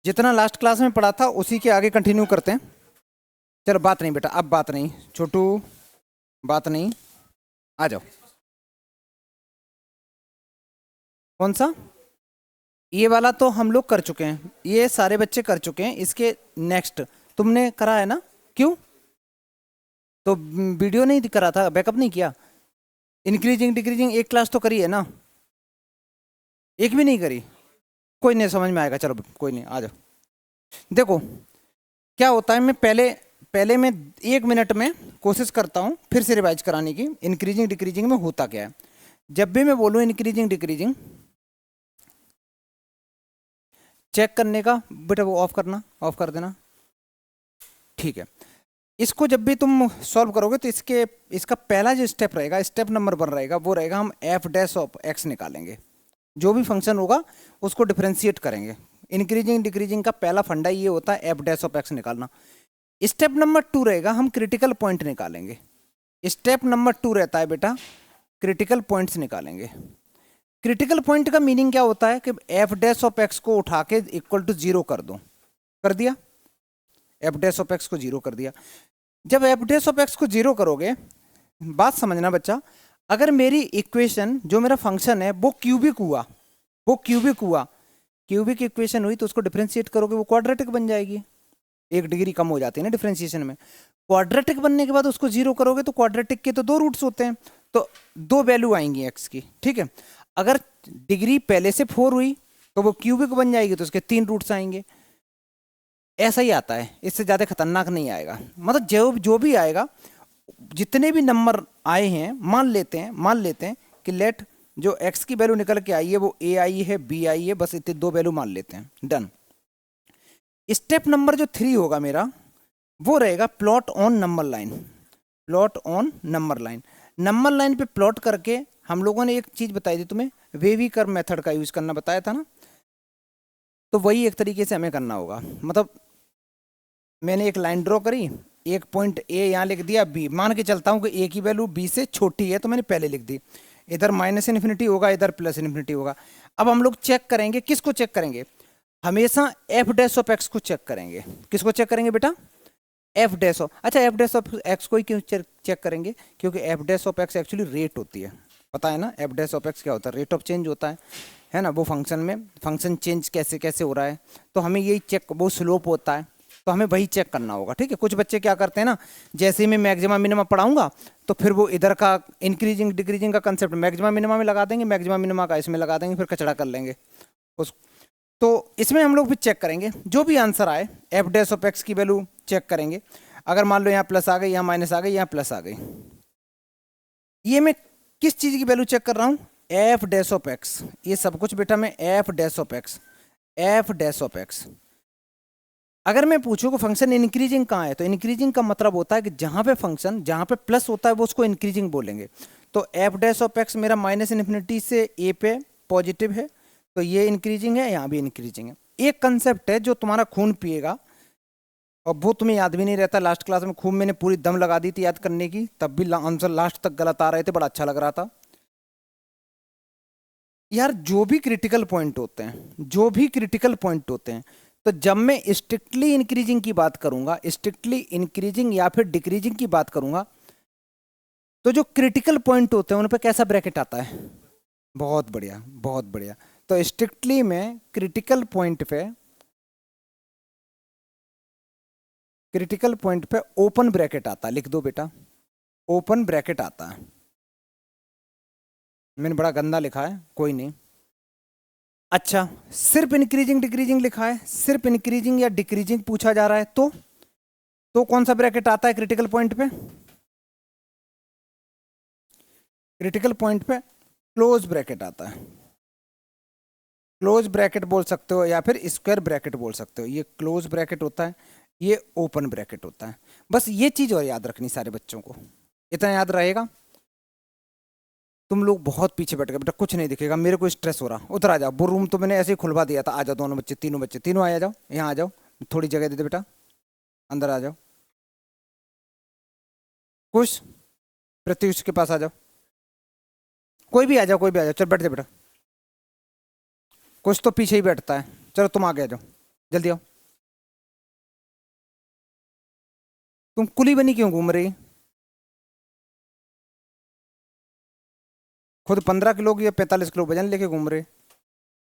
जितना last class में पढ़ा था उसी के आगे कंटिन्यू करते हैं। चलो बात नहीं बेटा, अब बात नहीं, छोटू बात नहीं, आ जाओ। कौन सा? ये वाला तो हम लोग कर चुके हैं, ये सारे बच्चे कर चुके हैं। इसके नेक्स्ट तुमने करा है ना? क्यों? तो वीडियो नहीं करा था, बैकअप नहीं किया? इंक्रीजिंग डिक्रीजिंग एक क्लास तो करी है ना? एक भी नहीं करी? कोई नहीं, समझ में आएगा, चलो कोई नहीं, आ जाओ। देखो क्या होता है, मैं पहले पहले मैं 1 मिनट में कोशिश करता हूँ फिर से रिवाइज कराने की। इंक्रीजिंग डिक्रीजिंग में होता क्या है? जब भी मैं बोलूँ इंक्रीजिंग डिक्रीजिंग, चेक करने का बेटा वो ऑफ करना, ऑफ कर देना, ठीक है। इसको जब भी तुम सॉल्व करोगे तो इसका पहला जो स्टेप रहेगा, स्टेप नंबर 1 रहेगा, वो रहेगा हम एफ डैश ऑफ एक्स निकालेंगे। जो भी फंक्शन होगा उसको डिफ्रेंशिएट करेंगे। इंक्रीजिंग डिक्रीजिंग का पहला फंडा ये होता है एफ डैश ऑफ एक्स निकालना। स्टेप नंबर 2 रहेगा, हम क्रिटिकल पॉइंट निकालेंगे। स्टेप नंबर 2 रहता है बेटा क्रिटिकल पॉइंट्स निकालेंगे। क्रिटिकल पॉइंट का मीनिंग क्या होता है कि एफ डैश ऑफ एक्स को उठा के इक्वल टू 0 कर दो। कर दिया, एफ डैश ऑफ एक्स को 0 कर दिया। जब एफ डैश ऑफ एक्स को 0 करोगे, बात समझना बच्चा, अगर मेरी इक्वेशन जो मेरा फंक्शन है वो क्यूबिक हुआ, वो क्यूबिक हुआ, क्यूबिक इक्वेशन हुई तो उसको डिफरेंशिएट करोगे वो क्वाड्रेटिक बन जाएगी। 1 डिग्री कम हो जाती है ना डिफरेंशिएशन में। क्वाड्रेटिक बनने के बाद उसको 0 करोगे तो क्वाड्रेटिक के तो 2 रूट्स होते हैं, तो 2 वैल्यू आएंगी एक्स की, ठीक है। अगर डिग्री पहले से 4 हुई तो वो क्यूबिक बन जाएगी, तो उसके 3 रूट्स आएंगे। ऐसा ही आता है, इससे ज़्यादा खतरनाक नहीं आएगा। मतलब जो भी आएगा, जितने भी नंबर आए हैं, मान लेते हैं कि लेट जो x की वैल्यू निकल के आई है वो a आई है, b आई है, बस इतने 2 वैल्यू मान लेते हैं, डन। स्टेप नंबर जो 3 होगा मेरा, वो रहेगा plot on number line. Plot on number line, number line पे प्लॉट करके हम लोगों ने एक चीज़ बताई थी तुम्हें, वेवी कर्व मेथड का यूज़ करना बताया था ना, तो वही एक तरीके से हमें करना होगा। मतलब मैंने एक लाइन ड्रॉ करी, एक पॉइंट ए यहाँ लिख दिया, बी मान के चलता हूँ कि ए की वैल्यू बी से छोटी है तो मैंने पहले लिख दी। इधर माइनस इन्फिनिटी होगा, इधर प्लस इन्फिनिटी होगा। अब हम लोग चेक करेंगे, किसको चेक करेंगे? हमेशा एफ डैश ऑफ एक्स को चेक करेंगे। किसको चेक करेंगे बेटा? एफ डैश ऑफ, अच्छा एफ डैश ऑफ एक्स को ही क्यों चेक करेंगे? क्योंकि F dash of x actually rate होती है, पता है ना? एफ डैश ऑफ एक्स क्या होता है? रेट ऑफ चेंज होता है ना? वो फंक्शन में फंक्शन चेंज कैसे कैसे हो रहा है, तो हमें यही चेक, वो स्लोप होता है तो हमें वही चेक करना होगा, ठीक है। कुछ बच्चे क्या करते हैं ना, जैसे ही मैं मैक्सिमा मिनिमा पढ़ाऊंगा तो फिर वो इधर का इंक्रीजिंग डिक्रीजिंग का कंसेप्ट मैक्सिमा मिनिमा में लगा देंगे, मैक्सिमा मिनिमा का इसमें लगा देंगे, फिर कचड़ा कर लेंगे उस। तो इसमें हम लोग भी चेक करेंगे, जो भी आंसर आए एफ डैश ऑफ एक्स की वैल्यू चेक करेंगे। अगर मान लो यहाँ प्लस आ गई, यहाँ माइनस आ गई, यहाँ प्लस आ गई, ये मैं किस चीज़ की वैल्यू चेक कर रहा हूँ? F dash of x. ये सब कुछ बेटा मैं F dash of x, F dash of x. अगर मैं पूछूं कि फंक्शन इंक्रीजिंग कहाँ है, तो इंक्रीजिंग का मतलब होता है कि जहाँ पे फंक्शन, जहाँ पे प्लस होता है वो उसको इंक्रीजिंग बोलेंगे। तो एफ डैश ऑफ एक्स मेरा माइनस इन्फिनिटी से ए पे पॉजिटिव है, तो ये इंक्रीजिंग है, यहाँ भी इंक्रीजिंग है। एक कंसेप्ट है जो तुम्हारा खून पिएगा, और वो तुम्हें याद भी नहीं रहता। लास्ट क्लास में खूब मैंने पूरी दम लगा दी थी याद करने की, तब भी आंसर लास्ट तक गलत आ रहे थे, बड़ा अच्छा लग रहा था यार। जो भी क्रिटिकल पॉइंट होते हैं, जो भी क्रिटिकल पॉइंट होते हैं, तो जब मैं स्ट्रिक्टली इंक्रीजिंग की बात करूंगा, स्ट्रिक्टली इंक्रीजिंग या फिर डिक्रीजिंग की बात करूंगा, तो जो क्रिटिकल पॉइंट होते हैं उन पर कैसा ब्रैकेट आता है? बहुत बढ़िया, बहुत बढ़िया। तो स्ट्रिक्टली में क्रिटिकल पॉइंट पे, क्रिटिकल पॉइंट पे ओपन ब्रैकेट आता है, लिख दो बेटा, ओपन ब्रैकेट आता है। मैंने बड़ा गंदा लिखा है, कोई नहीं। अच्छा, सिर्फ इंक्रीजिंग डिक्रीजिंग लिखा है, सिर्फ इंक्रीजिंग या डिक्रीजिंग पूछा जा रहा है, तो कौन सा ब्रैकेट आता है क्रिटिकल पॉइंट पे? क्रिटिकल पॉइंट पे क्लोज ब्रैकेट आता है। क्लोज ब्रैकेट बोल सकते हो या फिर स्क्वायर ब्रैकेट बोल सकते हो। ये क्लोज ब्रैकेट होता है, ये ओपन ब्रैकेट होता है। बस ये चीज और याद रखनी सारे बच्चों को, इतना याद रहेगा। तुम लोग बहुत पीछे बैठ गए बेटा, कुछ नहीं दिखेगा, मेरे को स्ट्रेस हो रहा। उधर आ जाओ, वो रूम तो मैंने ऐसे ही खुलवा दिया था। आ जाओ दोनों बच्चे, तीनों बच्चे, तीनों आ जाओ, यहाँ आ जाओ, थोड़ी जगह दे दे बेटा, अंदर आ जाओ। कुछ प्रत्युष के पास आ जाओ, कोई भी आ जाओ, कोई भी आ जाओ, चल बैठ जा बेटा। कुछ तो पीछे ही बैठता है, चलो तुम आगे आ जाओ, जल्दी आओ। तुम कुली बनी क्यों घूम रही? खुद 15 किलो की या 45 किलो वजन लेके घूम रहे?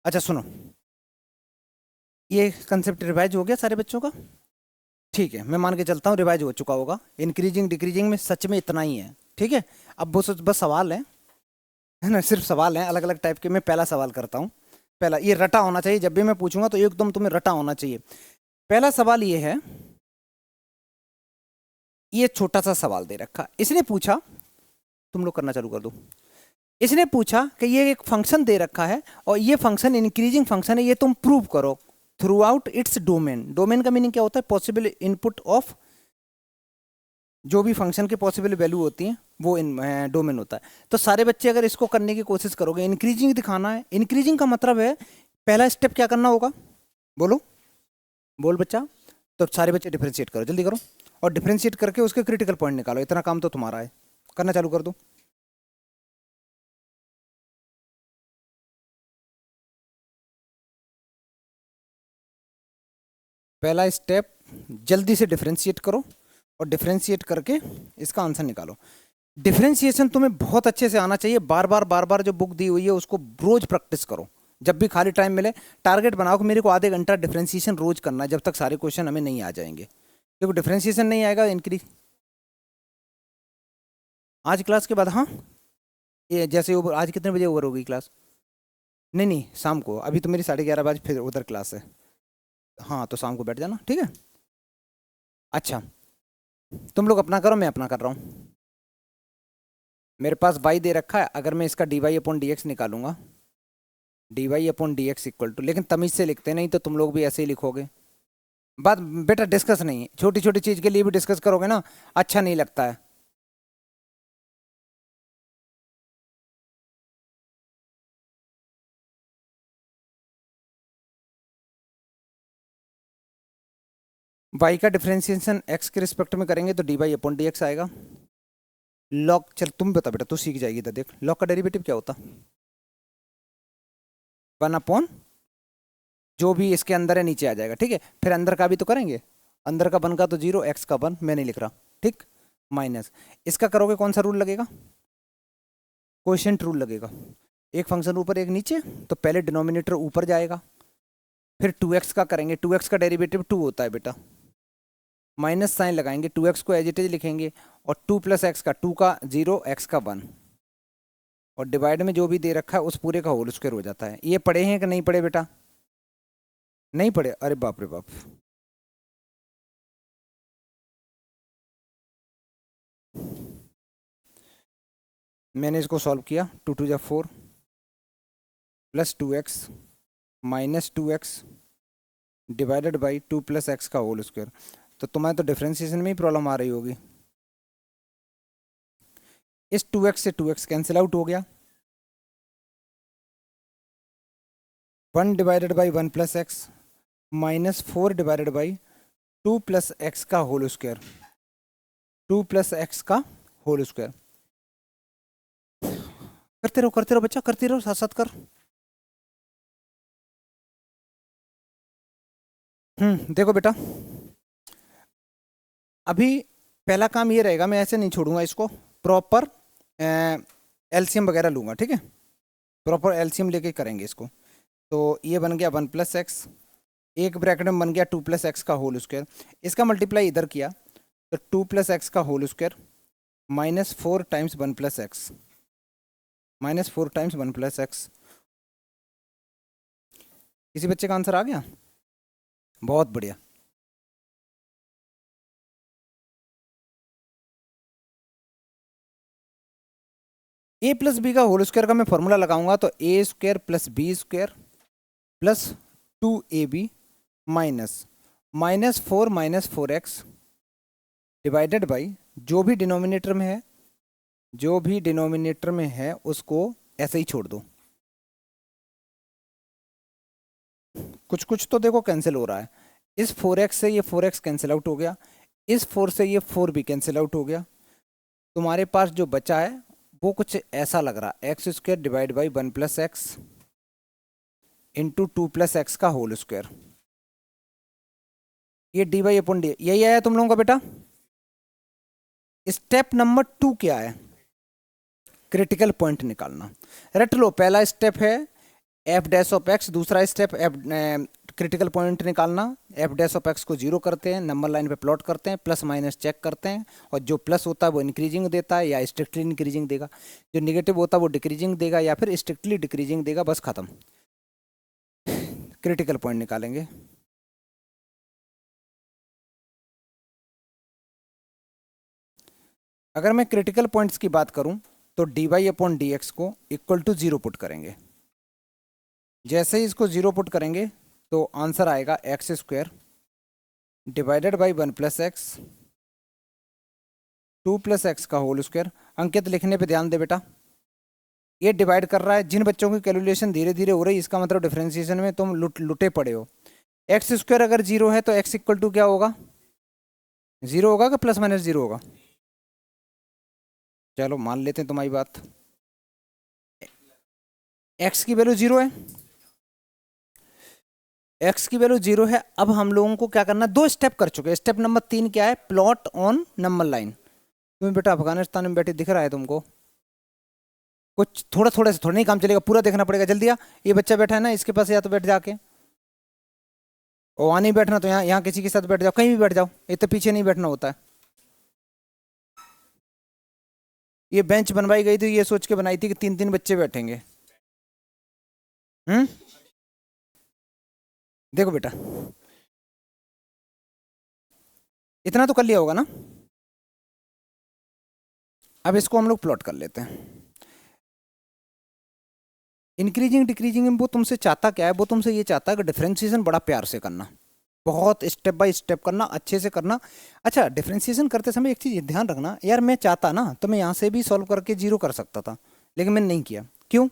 अच्छा सुनो, ये कंसेप्ट रिवाइज हो गया सारे बच्चों का? ठीक है, मैं मान के चलता हूँ रिवाइज हो चुका होगा। इंक्रीजिंग डिक्रीजिंग में सच में इतना ही है, ठीक है। अब वो बस सवाल है ना, सिर्फ सवाल है अलग अलग टाइप के। मैं पहला सवाल करता हूँ। पहला ये रटा होना चाहिए, जब भी मैं पूछूंगा तो एकदम तुम्हें रटा होना चाहिए। पहला सवाल ये है, ये छोटा सा सवाल दे रखा, इसने पूछा, तुम लोग करना चालू कर दो। इसने पूछा कि ये एक फंक्शन दे रखा है और ये फंक्शन इंक्रीजिंग फंक्शन है, ये तुम प्रूव करो through out its domain. Domain का मीनिंग क्या होता है? पॉसिबल इनपुट ऑफ, जो भी फंक्शन की पॉसिबल वैल्यू होती है वो इन डोमेन होता है। तो सारे बच्चे अगर इसको करने की कोशिश करोगे, इंक्रीजिंग दिखाना है। इंक्रीजिंग का मतलब है पहला स्टेप क्या करना होगा? बोलो, बोल बच्चा। तो सारे बच्चे डिफरेंशिएट करो, जल्दी करो। और डिफरेंशिएट करके उसके क्रिटिकल पॉइंट निकालो। इतना काम तो तुम्हारा है, करना चालू कर दो। पहला स्टेप, जल्दी से डिफरेंशिएट करो और डिफरेंशिएट करके इसका आंसर निकालो। डिफरेंशिएशन तुम्हें बहुत अच्छे से आना चाहिए। बार बार जो बुक दी हुई है उसको रोज प्रैक्टिस करो। जब भी खाली टाइम मिले टारगेट बनाओ कि मेरे को आधे घंटा डिफरेंशिएशन रोज करना है, जब तक सारे क्वेश्चन हमें नहीं आ जाएंगे। क्योंकि डिफरेंशिएशन नहीं आएगा इनक्रीज। आज क्लास के बाद, हाँ, ये जैसे ओवर, आज कितने बजे ओवर होगी क्लास? नहीं नहीं, शाम को। अभी तो मेरी 11:30 बजे फिर उधर क्लास है। हाँ तो शाम को बैठ जाना, ठीक है। अच्छा, तुम लोग अपना करो, मैं अपना कर रहा हूँ। मेरे पास y दे रखा है, अगर मैं इसका dy अपॉन डी एक्स निकालूंगा, dy upon D X equal to, लेकिन तमीज से लिखते नहीं तो तुम लोग भी ऐसे ही लिखोगे। बात बेटा डिस्कस नहीं है, छोटी छोटी चीज के लिए भी डिस्कस करोगे ना, अच्छा नहीं लगता है। y का डिफरेंशिएशन x के रिस्पेक्ट में करेंगे तो dy अपॉन डी एक्स आएगा। लॉग, चल तुम बता बेटा, तू सीख जाएगी। तो देख, लॉग का डेरिवेटिव क्या होता? 1 अपॉन जो भी इसके अंदर है नीचे आ जाएगा, ठीक है। फिर अंदर का भी तो करेंगे, अंदर का 1 का तो 0, x का 1 मैं नहीं लिख रहा, ठीक। माइनस इसका करोगे कौन सा रूल लगेगा? कोएफिशिएंट रूल लगेगा। एक फंक्शन ऊपर एक नीचे, तो पहले डिनोमिनेटर ऊपर जाएगा। फिर 2x का करेंगे, 2x का डेरिवेटिव 2 होता है बेटा। माइनस साइन लगाएंगे, 2x को एज इट इज लिखेंगे, और 2 प्लस एक्स का 2 का 0, x का 1, और डिवाइड में जो भी दे रखा है उस पूरे का होल स्क्वायर हो जाता है। ये पढ़े हैं कि नहीं पढ़े बेटा? नहीं पढ़े? अरे बाप रे बाप। मैंने इसको सॉल्व किया, 2 2 जा 4 plus 2x minus 2x divided by 2 plus X का होल स्क्वायर। तो तुम्हारे तो डिफरेंशिएशन में ही प्रॉब्लम आ रही होगी। इस 2x से 2x कैंसिल आउट हो गया, 1 divided by 1 plus X minus 4 divided by 2 plus X का होल स्क्वायर, 2 प्लस एक्स का होल स्क्वायर। करते रहो बच्चा, करते रहो, साथ साथ कर। देखो बेटा, अभी पहला काम ये रहेगा, मैं ऐसे नहीं छोड़ूंगा इसको, प्रॉपर एलसीएम वगैरह लूंगा, ठीक है। प्रॉपर एलसीएम लेके करेंगे इसको। तो ये बन गया 1 प्लस एक्स, एक ब्रैकेट में बन गया 2 प्लस एक्स का होल स्क्वायर। इसका मल्टीप्लाई इधर किया तो 2 प्लस एक्स का whole square minus 4 times 1 plus X, minus 4 times 1 plus X. किसी बच्चे का आंसर आ गया? बहुत बढ़िया। ए प्लस बी का होल स्क्वायर का मैं फॉर्मूला लगाऊंगा तो A square plus B square plus 2ab minus minus 4 X divided by जो भी डिनोमिनेटर में है, जो भी डिनोमिनेटर में है उसको ऐसे ही छोड़ दो। कुछ कुछ तो देखो कैंसिल हो रहा है। इस 4x से ये 4x कैंसिल आउट हो गया, इस 4 से ये 4 भी कैंसिल आउट हो गया। तुम्हारे पास जो बचा है वो कुछ ऐसा लग रहा है, X square divide by 1 plus x into 2 plus X का होल स्क्वायर। ये डी बाई अपॉन डी, यही आया तुम लोगों का बेटा। स्टेप नंबर 2 क्या है? क्रिटिकल पॉइंट निकालना। रट लो, पहला स्टेप है एफ डैश ऑफ एक्स, दूसरा स्टेप एफ क्रिटिकल पॉइंट निकालना। एफ डैश ऑफ एक्स को जीरो करते हैं, नंबर लाइन पे प्लॉट करते हैं, प्लस माइनस चेक करते हैं, और जो प्लस होता है वो इंक्रीजिंग देता है या स्ट्रिक्टली इंक्रीजिंग देगा, जो निगेटिव होता है वो डिक्रीजिंग देगा या फिर स्ट्रिक्टली डिक्रीजिंग देगा, बस खत्म। क्रिटिकल पॉइंट निकालेंगे। अगर मैं क्रिटिकल पॉइंट्स की बात करूं तो D Y upon D X को इक्वल टू जीरो पुट करेंगे। जैसे ही इसको जीरो पुट करेंगे तो आंसर आएगा x square divided by 1 plus x 2 plus X का होल स्क्वायर। अंकित लिखने पे ध्यान दे बेटा, ये डिवाइड कर रहा है। जिन बच्चों की कैलकुलेशन धीरे धीरे हो रही है इसका मतलब डिफरेंशिएशन में तुम लुटे पड़े हो। एक्स स्क्वायर अगर जीरो है तो एक्स इक्वल टू क्या होगा? जीरो होगा कि प्लस माइनस जीरो होगा? चलो मान लेते हैं तुम्हारी बात। एक्स की वैल्यू जीरो है, एक्स की वैल्यू जीरो है। अब हम लोगों को क्या करना, दो स्टेप कर चुके हैं। स्टेप नंबर 3 क्या है? Plot on number line. तुम्हें बेटा अफगानिस्तान में बैठे दिख रहा है तुमको? कुछ थोड़ा थोड़ा से थोड़ा नहीं काम चलेगा, पूरा देखना पड़ेगा। जल्दी आ, ये बच्चा बैठा है ना, इसके पास या तो बैठ जाके, और वहाँ नहीं बैठना तो यहाँ यहाँ किसी के साथ बैठ जाओ, कहीं भी बैठ जाओ, इतने पीछे नहीं बैठना होता है। ये बेंच बनवाई गई थी, ये सोच के बनाई थी कि 3 3 बच्चे बैठेंगे। देखो बेटा, इतना तो कर लिया होगा ना। अब इसको हम लोग प्लॉट कर लेते हैं। इंक्रीजिंग डिक्रीजिंग वो तुमसे चाहता क्या है? वो तुमसे ये चाहता है कि डिफरेंशिएशन बड़ा प्यार से करना, बहुत स्टेप बाय स्टेप करना, अच्छे से करना। अच्छा, डिफरेंशिएशन करते समय एक चीज़ ध्यान रखना यार, मैं चाहता ना तो मैं यहाँ से भी सॉल्व करके जीरो कर सकता था, लेकिन मैंने नहीं किया। क्यों?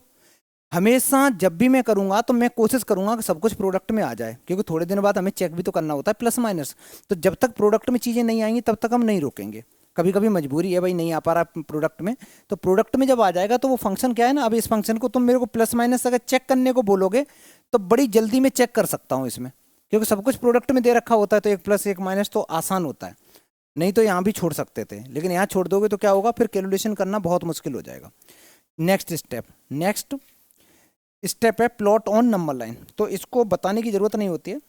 हमेशा जब भी मैं करूंगा तो मैं कोशिश करूंगा कि सब कुछ प्रोडक्ट में आ जाए, क्योंकि थोड़े दिन बाद हमें चेक भी तो करना होता है प्लस माइनस। तो जब तक प्रोडक्ट में चीज़ें नहीं आएंगी तब तक हम नहीं रोकेंगे। कभी कभी मजबूरी है भाई, नहीं आ पा रहा प्रोडक्ट में, तो प्रोडक्ट में जब आ जाएगा तो वो फंक्शन क्या है ना, अब इस फंक्शन को तुम मेरे को प्लस माइनस अगर चेक करने को बोलोगे तो बड़ी जल्दी में चेक कर सकता हूँ इसमें, क्योंकि सब कुछ प्रोडक्ट में दे रखा होता है। तो एक प्लस एक माइनस तो आसान होता है, नहीं तो यहाँ भी छोड़ सकते थे, लेकिन यहाँ छोड़ दोगे तो क्या होगा, फिर कैलकुलेशन करना बहुत मुश्किल हो जाएगा। नेक्स्ट स्टेप है प्लॉट ऑन नंबर लाइन। तो इसको बताने की जरूरत नहीं होती है,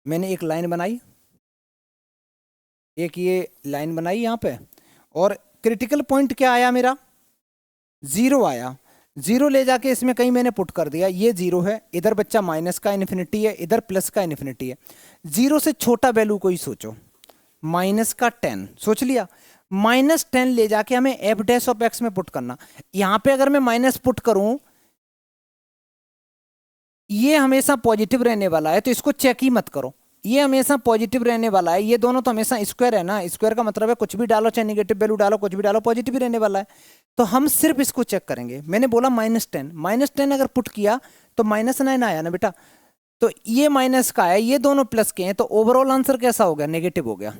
मैंने एक लाइन बनाई, एक ये लाइन बनाई यहाँ पे, और क्रिटिकल पॉइंट क्या आया मेरा? जीरो आया। जीरो ले जाके इसमें कहीं मैंने पुट कर दिया, ये जीरो है, इधर बच्चा माइनस का इन्फिनिटी है, इधर प्लस का इन्फिनिटी है। जीरो से छोटा वैल्यू कोई सोचो, माइनस का 10 सोच लिया, -10 ले जाके हमें एफ डैश ऑफ एक्स में पुट करना। यहां पे अगर मैं माइनस पुट करूं, ये हमेशा पॉजिटिव रहने वाला है, तो इसको चेक ही मत करो, ये हमेशा पॉजिटिव रहने वाला है। ये दोनों तो हमेशा स्क्वायर है ना, स्क्वायर का मतलब है कुछ भी डालो, चाहे निगेटिव वैल्यू डालो, कुछ भी डालो, पॉजिटिव ही रहने वाला है। तो हम सिर्फ इसको चेक करेंगे। मैंने बोला -10 अगर पुट किया तो -9 आया ना बेटा, तो ये माइनस का है, ये दोनों प्लस के हैं, तो ओवरऑल आंसर कैसा हो गया? नेगेटिव हो गया।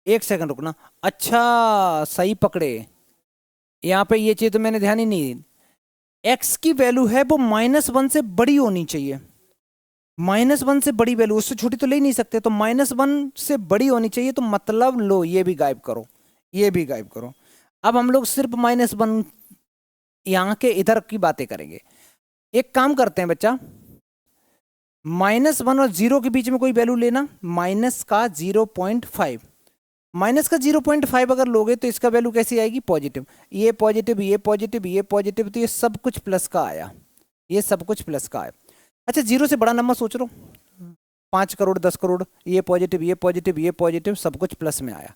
एक सेकंड रुकना, अच्छा सही पकड़े, यहाँ पे ये चीज तो मैंने ध्यान ही नहीं दी। एक्स की वैल्यू है वो -1 से बड़ी होनी चाहिए, -1 से बड़ी वैल्यू, उससे छोटी तो ले ही नहीं सकते, तो -1 से बड़ी होनी चाहिए। तो मतलब लो, ये भी गायब करो, ये भी गायब करो। अब हम लोग सिर्फ -1 यहाँ के इधर की बातें करेंगे। एक काम करते हैं बच्चा, -1 और 0 के बीच में कोई वैल्यू लेना, माइनस का 0.5, माइनस का 0.5 अगर लोगे तो इसका वैल्यू कैसी आएगी? पॉजिटिव। ये पॉजिटिव, ये पॉजिटिव, ये पॉजिटिव, तो ये सब कुछ प्लस का आया, ये सब कुछ प्लस का आया। अच्छा, 0 से बड़ा नंबर सोच लो, 5 करोड़, 10 करोड़, ये पॉजिटिव, ये पॉजिटिव, ये पॉजिटिव, सब कुछ प्लस में आया।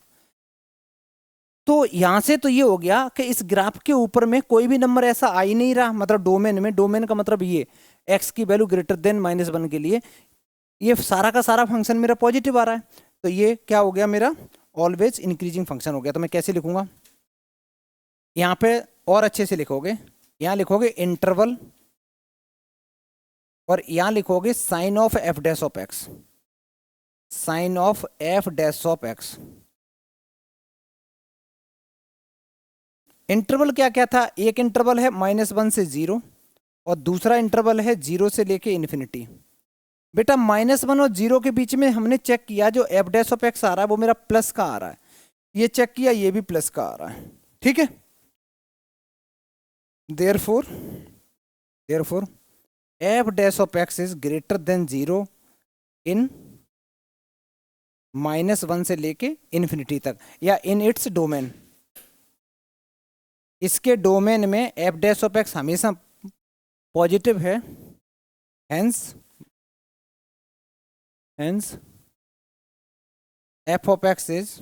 तो यहां से तो ये हो गया कि इस ग्राफ के ऊपर में कोई भी नंबर ऐसा आ ही नहीं रहा, मतलब डोमेन में, डोमेन का मतलब ये एक्स की वैल्यू ग्रेटर देन -1 के लिए ये सारा का सारा फंक्शन मेरा पॉजिटिव आ रहा है। तो ये क्या हो गया मेरा? ऑलवेज इंक्रीजिंग फंक्शन हो गया। तो मैं कैसे लिखूंगा यहाँ पे? और अच्छे से लिखोगे, यहाँ लिखोगे इंटरवल, और यहाँ लिखोगे sign of F dash of X, sign of F dash of X. Interval क्या क्या था? एक इंटरवल है -1 से 0, और दूसरा इंटरवल है 0 से लेके इन्फिनिटी। बेटा -1 और 0 के बीच में हमने चेक किया, जो एफ डैश ऑफ एक्स आ रहा है वो मेरा प्लस का आ रहा है, ये चेक किया, ये भी प्लस का आ रहा है। ठीक है, therefore therefore F dash of x is greater than 0 इन -1 से लेके इन्फिनिटी तक, या इन इट्स डोमेन। इसके डोमेन में एफ डैश ऑफ एक्स हमेशा पॉजिटिव है, hence hence F of x is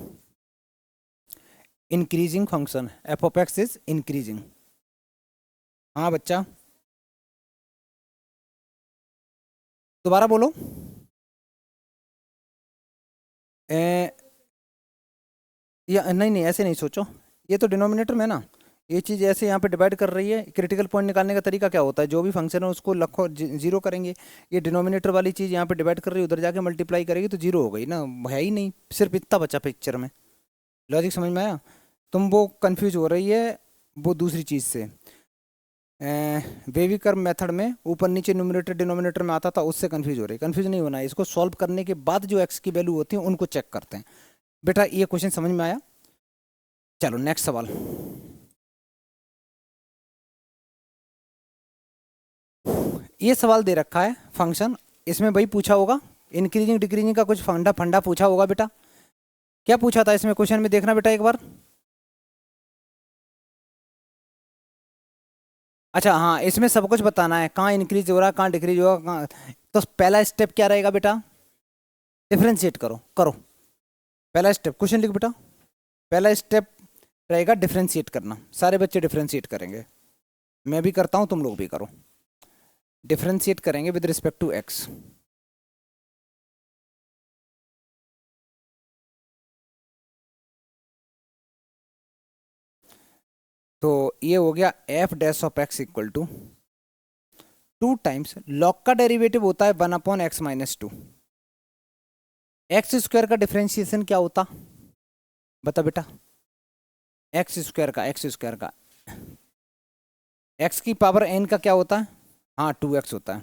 increasing function, F of x is increasing. हाँ बच्चा, दोबारा बोलो। या नहीं नहीं, ऐसे नहीं सोचो, ये तो डिनोमिनेटर में ना, ये चीज़ ऐसे यहाँ पे डिवाइड कर रही है। क्रिटिकल पॉइंट निकालने का तरीका क्या होता है, जो भी फंक्शन है उसको लखो, जीरो करेंगे। ये डिनोमिनेटर वाली चीज़ यहाँ पे डिवाइड कर रही है, उधर जाके मल्टीप्लाई करेगी तो जीरो हो गई ना, है ही नहीं, सिर्फ इतना बचा पिक्चर में। लॉजिक समझ में आया? तुम वो कंफ्यूज हो रही है वो दूसरी चीज़ से, वेवी कर्व मेथड में ऊपर नीचे न्यूमरेटर डिनोमिनेटर में आता था, उससे कंफ्यूज हो रही है। कंफ्यूज नहीं होना है, इसको सॉल्व करने के बाद जो एक्स की वैल्यू होती है उनको चेक करते हैं। बेटा ये क्वेश्चन समझ में आया? चलो नेक्स्ट सवाल। ये सवाल दे रखा है फंक्शन, इसमें वही पूछा होगा, इंक्रीजिंग डिक्रीजिंग का कुछ फंडा फंडा पूछा होगा बेटा। क्या पूछा था इसमें क्वेश्चन में, देखना बेटा एक बार। अच्छा हाँ, इसमें सब कुछ बताना है, कहाँ इंक्रीज हो रहा है, कहाँ डिक्रीज होगा, कहाँ। तो पहला स्टेप क्या रहेगा बेटा, डिफ्रेंशिएट करो करो। पहला स्टेप क्वेश्चन लिख बेटा, पहला स्टेप रहेगा डिफ्रेंशिएट करना। सारे बच्चे डिफ्रेंशिएट करेंगे, मैं भी करता हूँ, तुम लोग भी करो। डिफ्रेंशिएट करेंगे विद रिस्पेक्ट टू एक्स। तो ये हो गया F dash of X equal to 2 times log का डेरिवेटिव होता है 1/x-2। एक्स स्क्वायर का डिफरेंशिएशन क्या होता, बता बेटा। एक्स स्क्वायर का एक्स की पावर एन का क्या होता है, हाँ 2x होता है,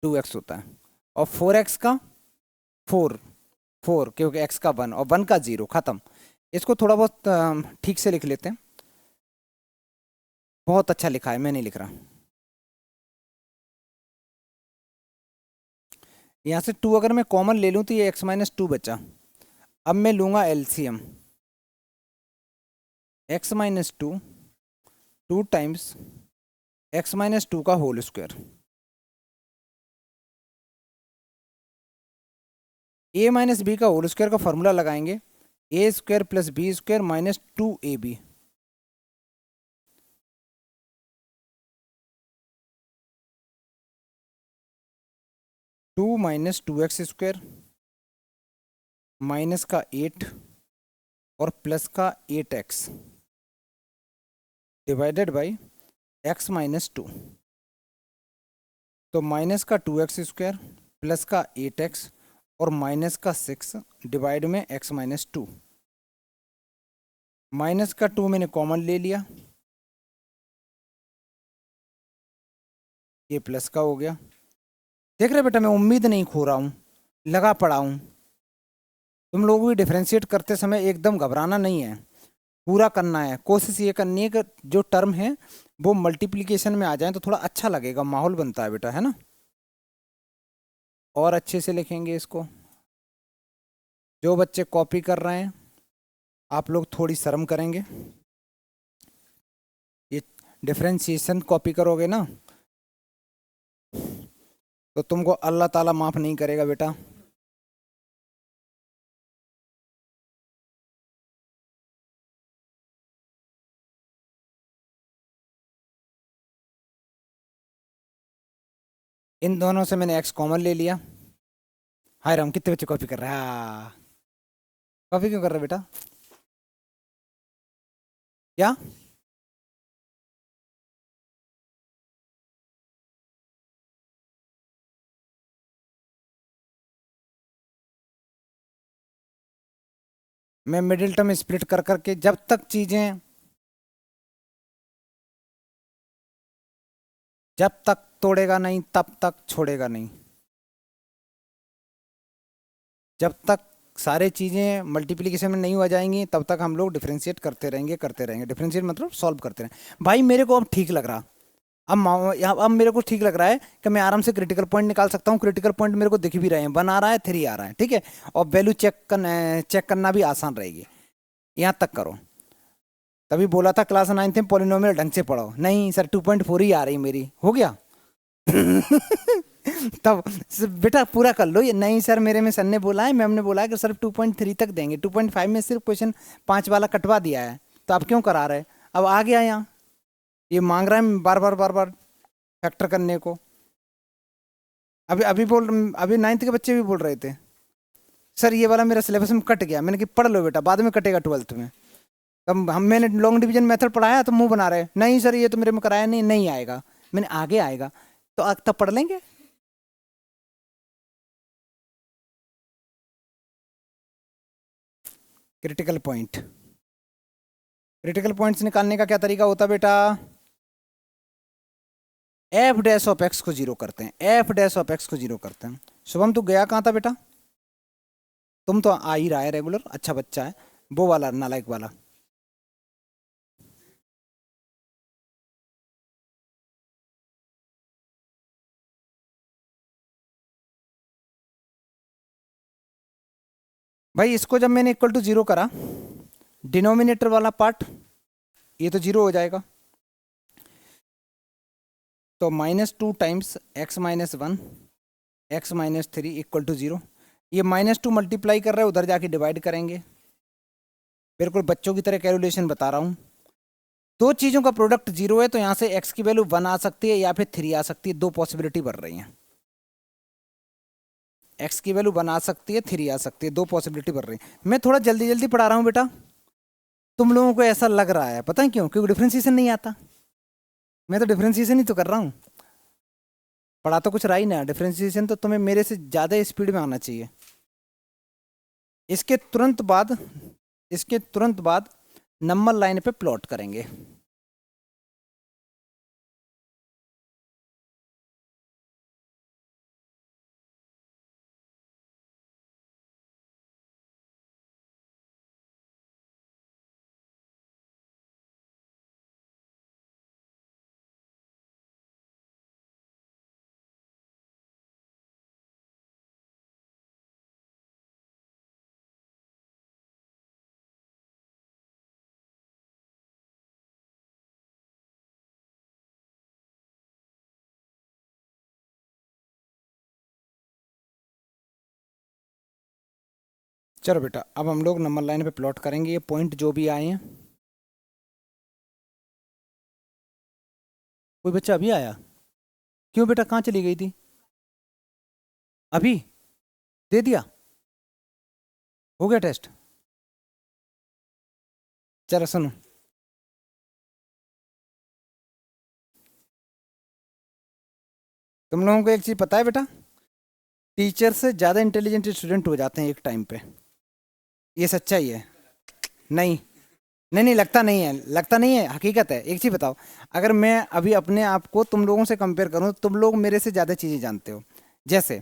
2x होता है। और 4x का 4, 4 क्योंकि x का 1 और 1 का 0, खत्म। इसको थोड़ा बहुत ठीक से लिख लेते हैं। बहुत अच्छा लिखा है, मैं नहीं लिख रहा। यहाँ से 2 अगर मैं कॉमन ले लूँ तो ये x-2 बचा। अब मैं लूँगा एलसीएम, x-2 2 टाइम्स x-2 का whole square, a minus B का होल स्क्वायर का फॉर्मूला लगाएंगे, A square plus B square minus 2ab। 2 minus 2x square minus का 8 और प्लस का 8x डिवाइडेड बाई x-2। तो माइनस का 2x स्क्वायर प्लस का 8x और माइनस का 6 डिवाइड में x-2। माइनस का 2 मैंने कॉमन ले लिया, ये प्लस का हो गया। देख रहे बेटा, मैं उम्मीद नहीं खो रहा हूँ, लगा पड़ा हूँ। तुम लोग भी डिफ्रेंशिएट करते समय एकदम घबराना नहीं है, पूरा करना है। कोशिश ये करनी है कि जो टर्म है वो मल्टीप्लिकेशन में आ जाए तो थोड़ा अच्छा लगेगा, माहौल बनता है बेटा, है ना। और अच्छे से लिखेंगे इसको। जो बच्चे कॉपी कर रहे हैं आप लोग थोड़ी शर्म करेंगे, ये डिफ्रेंशिएशन कॉपी करोगे ना तो तुमको अल्लाह ताला माफ़ नहीं करेगा बेटा। इन दोनों से मैंने एक्स कॉमन ले लिया। हाय राम, कितने बच्चे कॉपी कर रहे हैं, कॉपी क्यों कर रहे बेटा, क्या। मैं मिडिल टर्म स्प्लिट कर करके जब तक चीज़ें जब तक तोड़ेगा नहीं तब तक छोड़ेगा नहीं। जब तक सारे चीज़ें मल्टीप्लिकेशन में नहीं हो जाएंगी तब तक हम लोग डिफरेंशिएट करते रहेंगे। डिफरेंशिएट मतलब सॉल्व करते रहेंगे। भाई मेरे को अब ठीक लग रहा, अब मेरे को ठीक लग रहा है कि मैं आराम से क्रिटिकल पॉइंट निकाल सकता हूँ। क्रिटिकल पॉइंट मेरे को दिख भी रहे हैं, 1 आ रहा है, 3 आ रहा है, ठीक है। और वैल्यू चेक करना भी आसान रहेगी। यहाँ तक करो। तभी बोला था क्लास 9th में पॉलिनोमियल ढंग से पढ़ो। नहीं सर 2.4 ही आ रही मेरी, हो गया। तब बेटा पूरा कर लो ये। नहीं सर मेरे में सर ने बोला है, मैम ने बोला है कि सर 2.3 तक देंगे। 2.5 में सिर्फ क्वेश्चन 5 वाला कटवा दिया है, तो आप क्यों करा रहे? अब आ गया यहाँ, ये मांग रहा है बार बार फैक्टर करने को। अभी 9th के बच्चे भी बोल रहे थे सर ये वाला मेरा सिलेबस में कट गया। मैंने कि पढ़ लो बेटा, बाद में कटेगा 12th में। तब मैंने लॉन्ग डिवीजन मेथड पढ़ाया तो मुंह बना रहे, नहीं सर ये तो मेरे में कराया नहीं, नहीं आएगा। मैंने आगे आएगा तो तब पढ़ लेंगे। क्रिटिकल पॉइंट, क्रिटिकल पॉइंट्स निकालने का क्या तरीका होता बेटा? एफ डैश ऑफ एक्स को जीरो करते हैं, एफ डैश ऑफ एक्स को जीरो करते हैं। शुभम तू गया कहाँ था बेटा? तुम तो आ ही रहा है रेगुलर, अच्छा बच्चा है। वो वाला नालायक वाला। भाई इसको जब मैंने इक्वल टू जीरो करा, डिनोमिनेटर वाला पार्ट ये तो जीरो हो जाएगा। तो -2 times x minus 1 x minus 3 equal to zero. ये -2 मल्टीप्लाई कर रहे हैं, उधर जाके डिवाइड करेंगे। बिल्कुल बच्चों की तरह कैलकुलेशन बता रहा हूँ। दो चीज़ों का प्रोडक्ट जीरो है तो यहाँ से x की वैल्यू 1 आ सकती है या फिर 3 आ सकती है। दो पॉसिबिलिटी बढ़ रही हैं। x की वैल्यू 1 आ सकती है, 3 आ सकती है, दो पॉसिबिलिटी बढ़ रही है। मैं थोड़ा जल्दी जल्दी पढ़ा रहा हूँ बेटा, तुम लोगों को ऐसा लग रहा है, पता है क्यों? क्योंकि डिफ्रेंसिएशन नहीं आता। मैं तो डिफ्रेंसिएशन ही तो कर रहा हूँ, पढ़ा तो कुछ रहा ही ना। डिफ्रेंसिएशन तो तुम्हें मेरे से ज़्यादा स्पीड में आना चाहिए। इसके तुरंत बाद, इसके तुरंत बाद नंबर लाइन पे प्लॉट करेंगे। चलो बेटा अब हम लोग नंबर लाइन पे प्लॉट करेंगे ये पॉइंट जो भी आए हैं। कोई बच्चा अभी आया? क्यों बेटा कहाँ चली गई थी? अभी दे दिया? हो गया टेस्ट? चलो सुनो, तुम लोगों को एक चीज़ पता है बेटा, टीचर से ज़्यादा इंटेलिजेंट स्टूडेंट हो जाते हैं एक टाइम पे। ये सच्चाई है। नहीं नहीं नहीं, लगता नहीं है, लगता नहीं है, हकीकत है। एक चीज़ बताओ, अगर मैं अभी अपने आप को तुम लोगों से कंपेयर करूँ तो तुम लोग मेरे से ज़्यादा चीज़ें जानते हो। जैसे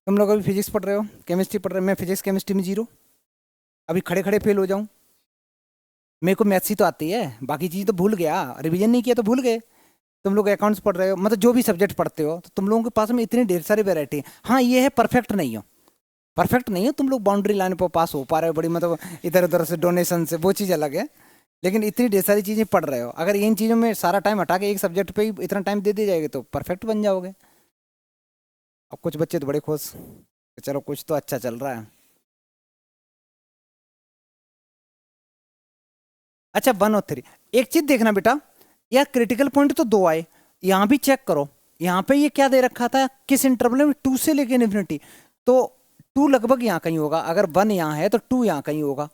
तुम लोग अभी फिजिक्स पढ़ रहे हो, केमिस्ट्री पढ़ रहे हो, मैं फिजिक्स केमिस्ट्री में जीरो, अभी खड़े खड़े फेल हो जाऊँ। मेरे को मैथ्स ही तो आती है, बाकी चीज़ तो भूल गया, रिवीजन नहीं किया तो भूल गए। तुम लोग अकाउंट्स पढ़ रहे हो, मतलब जो भी सब्जेक्ट पढ़ते हो, तो तुम लोगों के पास में इतनी ढेर सारी वैरायटी। हाँ ये है, परफेक्ट नहीं हो, परफेक्ट नहीं हो तुम लोग, बाउंड्री लाइन पर पास हो पा रहे हो बड़ी, मतलब इधर उधर से डोनेशन से, वो चीज़ अलग है। लेकिन इतनी ढेर सारी चीज़ें पढ़ रहे हो, अगर इन चीज़ों में सारा टाइम हटा के एक सब्जेक्ट पे ही इतना टाइम दे दिया जाएगा तो परफेक्ट बन जाओगे। अब कुछ बच्चे तो बड़े खुश, चलो कुछ तो अच्छा चल रहा है। अच्छा 1 और 3, एक चीज देखना बेटा, यार क्रिटिकल पॉइंट तो दो आए, यहाँ भी चेक करो। यहाँ पे ये क्या दे रखा था, किस इंटरवल में, 2 से लेके इन्फिनिटी। तो 2 लगभग यहाँ कहीं होगा, अगर 1 यहाँ है तो 2 यहाँ कहीं होगा।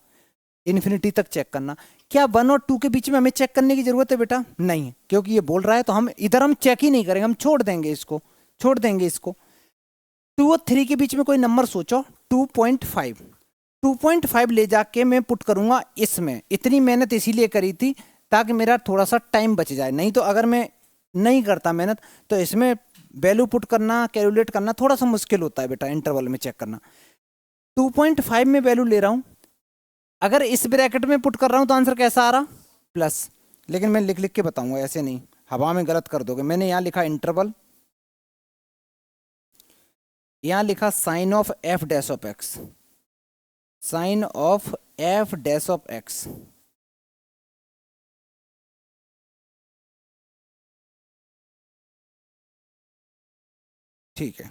इन्फिनिटी तक चेक करना। क्या 1 और 2 के बीच में हमें चेक करने की जरूरत है बेटा? नहीं, क्योंकि ये बोल रहा है तो हम इधर हम चेक ही नहीं करेंगे, हम छोड़ देंगे इसको, छोड़ देंगे इसको। 2 और 3 के बीच में कोई नंबर सोचो, 2.5, 2.5 ले जाके मैं पुट करूंगा इसमें। इतनी मेहनत इसीलिए करी थी ताकि मेरा थोड़ा सा टाइम बच जाए, नहीं तो अगर मैं नहीं करता मेहनत, तो इसमें वैल्यू पुट करना, कैलकुलेट करना थोड़ा सा मुश्किल होता है बेटा, इंटरवल में चेक करना। 2.5 में वैल्यू ले रहा हूं, अगर इस ब्रैकेट में पुट कर रहा हूं तो आंसर कैसा आ रहा, प्लस। लेकिन मैं लिख लिख के बताऊंगा, ऐसे नहीं, हवा में गलत कर दोगे। मैंने यहां लिखा इंटरवल, यहां लिखा sign of F dash of X, sign of F dash of X. ठीक है,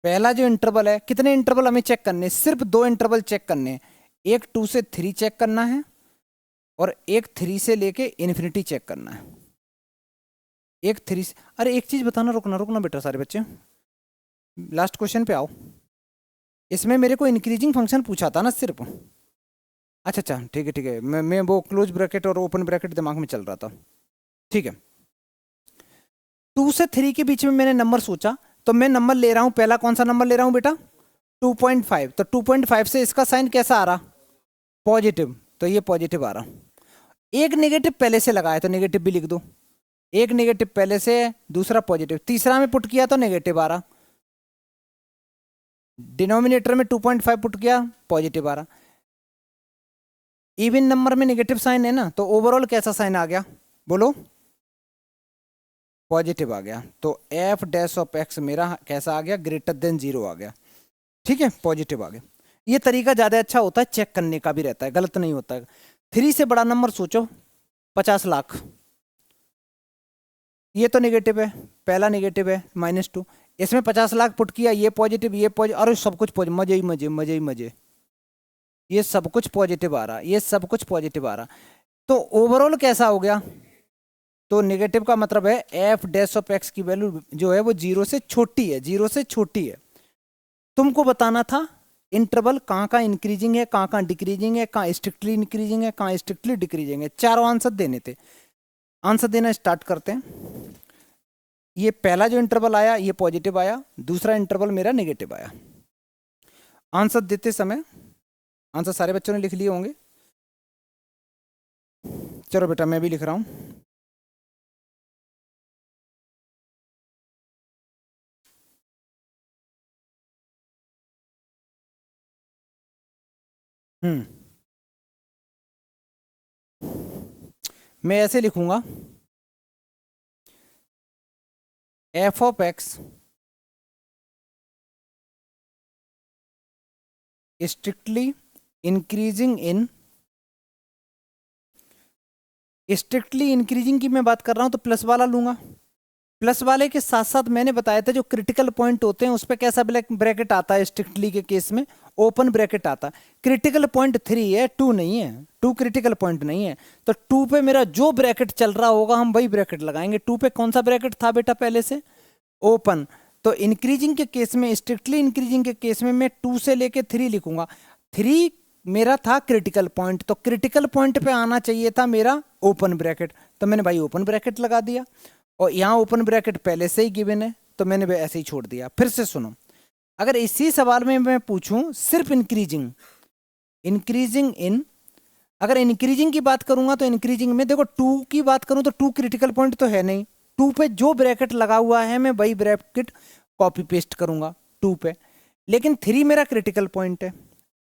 पहला जो इंटरवल है, कितने इंटरवल हमें चेक करने, सिर्फ 2 इंटरवल चेक करने, एक 2 से 3 चेक करना है और एक 3 से लेके इन्फिनिटी चेक करना है। एक 3 से, अरे एक चीज बताना, रुकना रुकना बेटा सारे बच्चे, लास्ट क्वेश्चन पे आओ। इसमें मेरे को इंक्रीजिंग फंक्शन पूछा था ना सिर्फ। अच्छा अच्छा, ठीक है ठीक है, मैं वो क्लोज ब्रैकेट और ओपन ब्रैकेट दिमाग में चल रहा था। ठीक है, 2 से 3 के बीच में मैंने नंबर सोचा, तो मैं नंबर ले रहा हूं, पहला कौन सा नंबर ले रहा हूं बेटा, 2.5। तो 2.5 से इसका साइन कैसा आ रहा, पॉजिटिव, तो ये पॉजिटिव आ रहा। एक नेगेटिव पहले से लगाया तो नेगेटिव भी लिख दो, एक नेगेटिव पहले से, दूसरा पॉजिटिव, तीसरा में पुट किया तो नेगेटिव आ रहा, डिनोमिनेटर में 2.5 पुट किया, पॉजिटिव आ रहा। इवन नंबर में नेगेटिव साइन है ना, तो ओवरऑल कैसा साइन आ गया, बोलो, पॉजिटिव आ गया। तो एफ डैश ऑफ एक्स मेरा कैसा आ गया, ग्रेटर देन 0 आ गया। ठीक है, पॉजिटिव आ गया। ये तरीका ज्यादा अच्छा होता है, चेक करने का भी रहता है, गलत नहीं होता है। 3 से बड़ा नंबर सोचो, 50 लाख, ये तो नेगेटिव है, पहला नेगेटिव है -2, इसमें 50 लाख पुट किया, ये पॉजिटिव, ये पॉजिटिव, अरे सब कुछ पॉजिटिव, मजे ही मजे, मजे ही मजे, ये सब कुछ पॉजिटिव आ रहा, ये सब कुछ पॉजिटिव आ रहा। तो ओवरऑल कैसा हो गया, तो नेगेटिव का मतलब है एफ डैश ऑफ एक्स की वैल्यू जो है वो 0 से छोटी है, 0 से छोटी है। तुमको बताना था इंटरवल कहाँ कहाँ इंक्रीजिंग है, कहाँ कहाँ डिक्रीजिंग है, कहाँ स्ट्रिक्टली इंक्रीजिंग है, कहाँ स्ट्रिक्टली डिक्रीजिंग है। चारों आंसर देने थे, आंसर देना स्टार्ट करते हैं। ये पहला जो इंटरवल आया ये पॉजिटिव आया, दूसरा इंटरवल मेरा नेगेटिव आया। आंसर देते समय, आंसर सारे बच्चों ने लिख लिए होंगे, चलो बेटा मैं भी लिख रहा हूं। मैं ऐसे लिखूंगा, F of x strictly increasing in, strictly increasing की मैं बात कर रहा हूं तो प्लस वाला लूंगा। प्लस वाले के साथ साथ मैंने बताया था जो क्रिटिकल पॉइंट होते हैं उस पर कैसा ब्रैकेट आता है, स्ट्रिक्टली के केस में ओपन ब्रैकेट आता है। क्रिटिकल पॉइंट 3 है, 2 नहीं है, 2 क्रिटिकल पॉइंट नहीं है। तो 2 पे मेरा जो ब्रैकेट चल रहा होगा हम वही ब्रैकेट लगाएंगे। 2 पे कौन सा ब्रैकेट था बेटा पहले से, ओपन। तो इंक्रीजिंग के केस में, स्ट्रिक्टली इंक्रीजिंग के केस में मैं 2 से लेके 3 लिखूंगा। 3 मेरा था क्रिटिकल पॉइंट, तो क्रिटिकल पॉइंट पे आना चाहिए था मेरा ओपन ब्रैकेट, तो मैंने भाई ओपन ब्रैकेट लगा दिया। और यहाँ ओपन ब्रैकेट पहले से ही गिवन है तो मैंने ऐसे ही छोड़ दिया। फिर से सुनो, अगर इसी सवाल में मैं पूछूं सिर्फ इंक्रीजिंग, इंक्रीजिंग इन, अगर इंक्रीजिंग की बात करूंगा तो इंक्रीजिंग में देखो 2 की बात करूं तो 2 क्रिटिकल पॉइंट तो है नहीं, 2 पे जो ब्रैकेट लगा हुआ है मैं वही ब्रैकेट कॉपी पेस्ट करूंगा 2 पे। लेकिन 3 मेरा क्रिटिकल पॉइंट है,